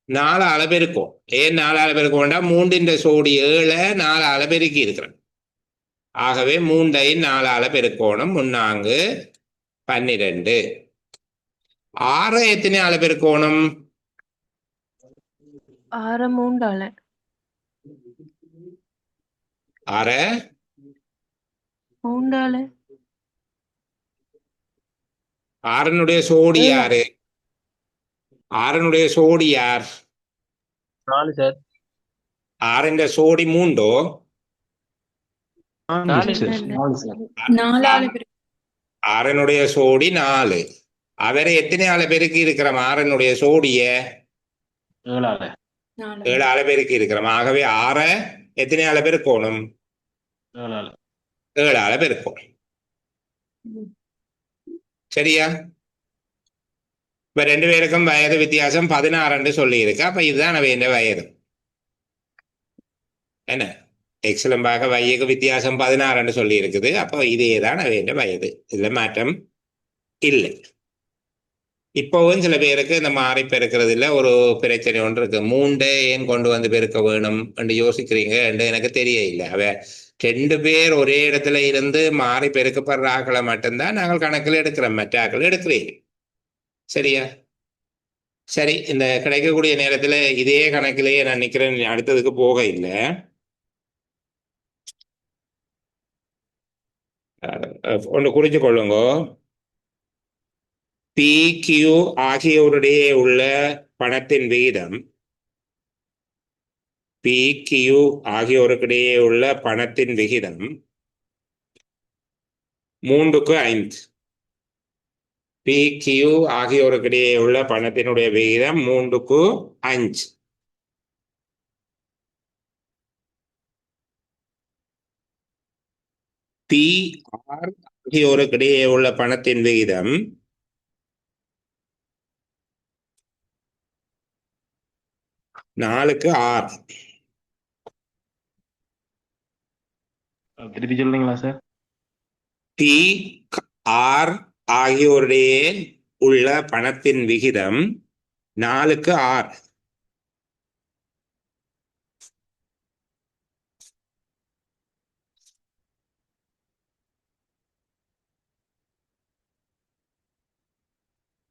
4 பெருக்கும். ஏன் 4 பெருக்கம்டா 3 சோடி 7 4 பெருக்கி இருக்கிறேன். ஆகவே 3 4 பெருக்கணும். 3 12. 6 எத்தனை பெருக்கணும்? 6 3 6 3 6னுடைய சோடி யாரு? 6னுடைய சோடி யார்? 4 சார். 6ന്റെ சோடி 3. 4 சார். 4 பேர் 6னுடைய சோடி 4. அவரை எத்தனை பெருக்கி இருக்கிறோம்? 6னுடைய சோடிய 7 7 பெருக்கி இருக்கிறோம். ஆகவே 6 எத்தனை பெருக்கணும்? 7 பெருக்கணும். சரியா? இப்ப 2 பேருக்கும் வயது வித்தியாசம் 16 சொல்லி இருக்கு. அப்ப இதுதான் வேண்ட வயது. என்ன? எக்ஸலம் பார்க்க வையக்கு வித்தியாசம் 16 சொல்லி இருக்குது. அப்போ இதேதான் வேண்ட வயது. இதுல மாற்றம் இல்லை. இப்போவும் சில பேருக்கு இந்த மாறி பெருக்கிறது இல்லை ஒரு பிரச்சனை ஒன்று இருக்கு. 3 ஏன் கொண்டு வந்து பெருக்க வேணும் என்று யோசிக்கிறீங்க என்று எனக்கு தெரிய இல்லை. 2 பேர் ஒரே இடத்துல இருந்து மாறி பெருக்கப்படுற ஆக்களை மட்டும்தான் நாங்கள் கணக்கில் எடுக்கிறோம். மற்ற ஆக்கள் எடுக்கிறீங்க. சரியா? சரி, இந்த கிடைக்கக்கூடிய நேரத்தில் இதே கணக்கிலேயே நான் நிற்கிறேன். அடுத்ததுக்கு போக இல்லை. ஒன்று குறிச்சு கொள்ளுங்க. PQ ஆகியோரிடையே உள்ள பணத்தின் விகிதம் PQ ஆகியோருக்கிடையே உள்ள பணத்தின் விகிதம் 3க்கு 5. PQ ஆகியோருக்கிடையே உள்ள பணத்தினுடைய விகிதம் 3க்கு 5. PR ஆகியோருக்கிடையே உள்ள பணத்தின் விகிதம் 4க்கு 6. திருப்பி சொல்றீங்களா சார்? PR ஆகியோரிடையே உள்ள பணத்தின் விகிதம் 4க்கு 6.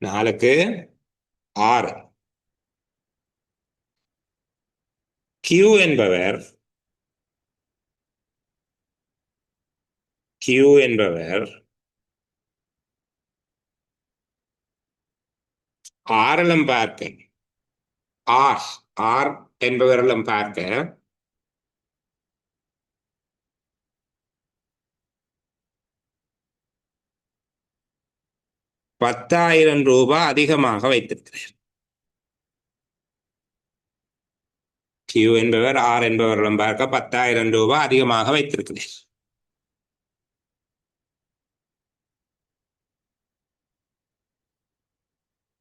நாலுக்கு 6. Q என்பவர் ஆரலம் பார்க்க ஆர் என்பவர்களும் பார்க்க 10,000 ரூபாய் அதிகமாக வைத்திருக்கிறார். Q என்பவர் ஆர் என்பவர்களும் பார்க்க 10,000 ரூபாய் அதிகமாக வைத்திருக்கிறார்.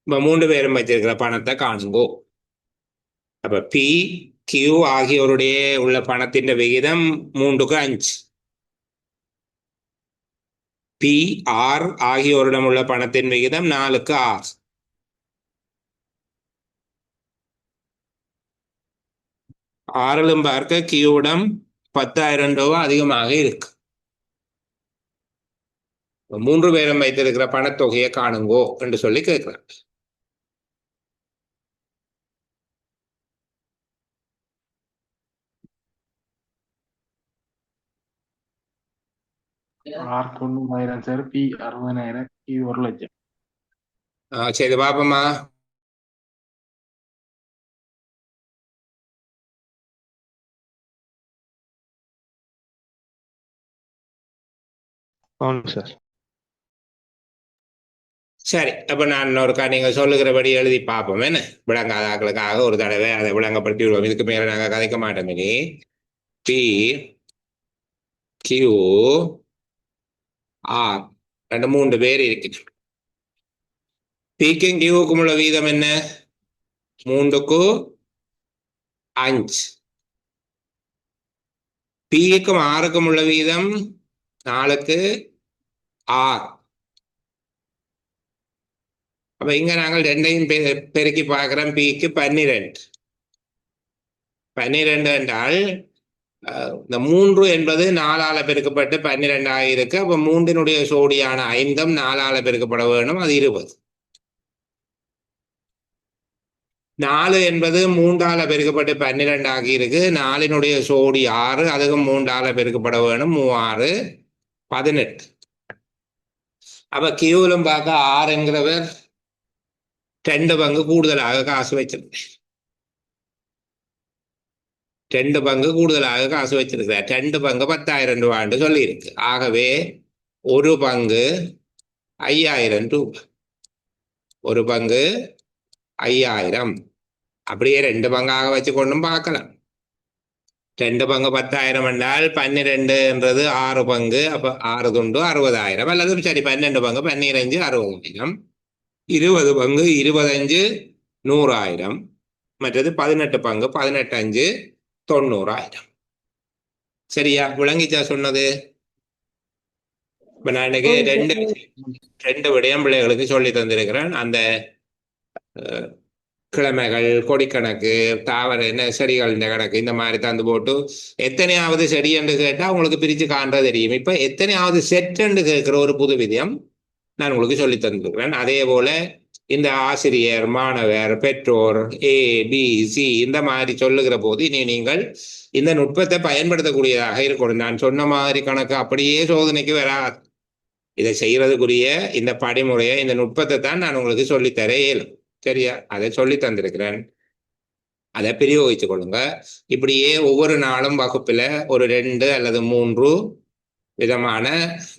இப்ப 3 பேரும் வைத்திருக்கிற பணத்தை காணுங்கோ. அப்ப PQ ஆகியோருடைய உள்ள பணத்தின் விகிதம் 3க்கு 5. PR ஆகியோரிடம் உள்ள பணத்தின் விகிதம் 4க்கு 6. ஆறிலும் பார்க்க கியூடம் 10,000 ரூபாய் அதிகமாக இருக்கு. 3 பேரும் வைத்திருக்கிற பணத்தொகையை காணுங்கோ என்று சொல்லி கேட்கிறார். ஆர் 90,000 சார், பி 60,000, கி 1,00,000. செய்து பார்ப்போமா? అవును సార్. சரி, அப்ப நான் ஒருக்கா நீங்க சொல்லுகிறபடி எழுதி பார்ப்போம். என்ன விளங்காத ஆக்களுக்காக ஒரு தடவை அதை விளங்கப்படுத்தி விடுவோம். இதுக்கு மேல நாங்க கதைக்க மாட்டோம். இனி பி கியூ ஆர் ரெண்டு 3 பேர் இருக்கு. பிக்கும் கியூவுக்கும் உள்ள வீதம் என்ன? 3க்கு 5. பிக்கும் ஆறுக்கும் உள்ள வீதம் 4க்கு 6. அப்ப இங்க நாங்கள் ரெண்டையும் பெருக்கி பார்க்கிறோம். பிக்கு 12. 12 என்றால் இந்த 3 என்பது 4ஆல பெருக்கப்பட்டு 12 ஆகியிருக்கு. அப்ப 3னுடைய சோடியான 5ம் 4ஆல பெருக்கப்பட வேணும், அது 20. 4 என்பது 3ஆல பெருக்கப்பட்டு 12 ஆகியிருக்கு. 4னுடைய சோடி 6, அதுக்கும் 3ஆல பெருக்கப்பட வேணும், 3 6 18. அப்ப கியூவிலும் பார்க்க 6 என்கிறவர் 2 பங்கு கூடுதலாக காசு வச்சிருக்கேன். 2 பங்கு கூடுதலாக காசு வச்சிருக்கிறார். 2 பங்கு 10,000 ரூபான்னு சொல்லியிருக்கு. ஆகவே ஒரு பங்கு 5,000 ரூபாய். ஒரு பங்கு 5,000. அப்படியே 2 பங்காக வச்சு கொண்டும் பார்க்கலாம். 2 பங்கு 10,000 என்றால் 12என்றது 6 பங்கு. அப்ப 6 துண்டு 60,000. அல்லது சரி 12 பங்கு 15 60,000. 20 பங்கு 25 100,000. மற்றது 18 பங்கு 18 5 90,000. சரியா? விளங்கிச்சா சொன்னது? இப்ப நான் இன்னைக்கு ரெண்டு விடயம் பிள்ளைகளுக்கு சொல்லி தந்திருக்கிறேன். அந்த கிழமைகள், கொடிக்கணக்கு, தாவர என்ன செடிகள் இந்த கணக்கு இந்த மாதிரி தந்து போட்டு எத்தனையாவது செடி என்று கேட்டா உங்களுக்கு பிரிச்சு காண்றது தெரியும். இப்ப எத்தனையாவது செட் என்று கேட்கிற ஒரு புது விதம் நான் உங்களுக்கு சொல்லி தந்திருக்கிறேன். அதே போல இந்த ஆசிரியர், மாணவர், பெற்றோர், ஏ பி சி இந்த மாதிரி சொல்லுகிற போது இனி நீங்கள் இந்த நுட்பத்தை பயன்படுத்தக்கூடியதாக இருக்கணும். நான் சொன்ன மாதிரி கணக்கு அப்படியே சோதனைக்கு வராது. இதை செய்யறதுக்குரிய இந்த படிமுறையை, இந்த நுட்பத்தை தான் நான் உங்களுக்கு சொல்லித்தர இயலும். சரியா? அதை சொல்லி தந்திருக்கிறேன். அதை பிரயோகித்துக் கொள்ளுங்க. இப்படியே ஒவ்வொரு நாளும் வகுப்புல ஒரு 2 அல்லது 3 விதமான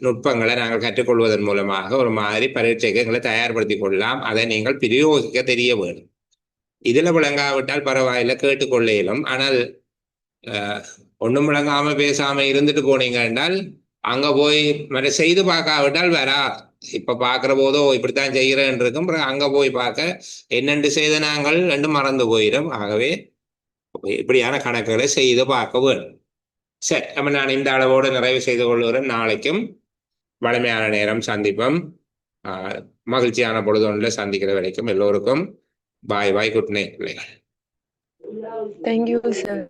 நுட்பங்களை நாங்கள் கற்றுக்கொள்வதன் மூலமாக ஒரு மாதிரி பரீட்சைக்கு எங்களை தயார்படுத்திக் கொள்ளலாம். அதை நீங்கள் பிரயோகிக்க தெரிய வேண்டும். இதுல விளங்காவிட்டால் பரவாயில்லை, கேட்டுக்கொள்ள இயலும். ஆனால் ஒன்றும் விளங்காம பேசாம இருந்துட்டு போனீங்க என்றால் அங்க போய் செய்து பார்க்காவிட்டால் வரா. இப்ப பார்க்கிற போதோ இப்படித்தான் செய்கிறேன் இருக்கும், அங்க போய் பார்க்க என்னென்று செய்த நாங்கள் ரெண்டு மறந்து போயிடும். ஆகவே இப்படியான கணக்குகளை செய்து பார்க்க வேண்டும். சரி, நம்ம நான் இந்த அளவோடு நிறைவு செய்து கொள்கிறேன். நாளைக்கும் வலிமையான நேரம் சந்திப்போம். மகிழ்ச்சியான பொழுது ஒன்றில் சந்திக்கிற வரைக்கும் எல்லோருக்கும் பாய் பாய், குட் நைட் பிள்ளைகள். Thank you sir.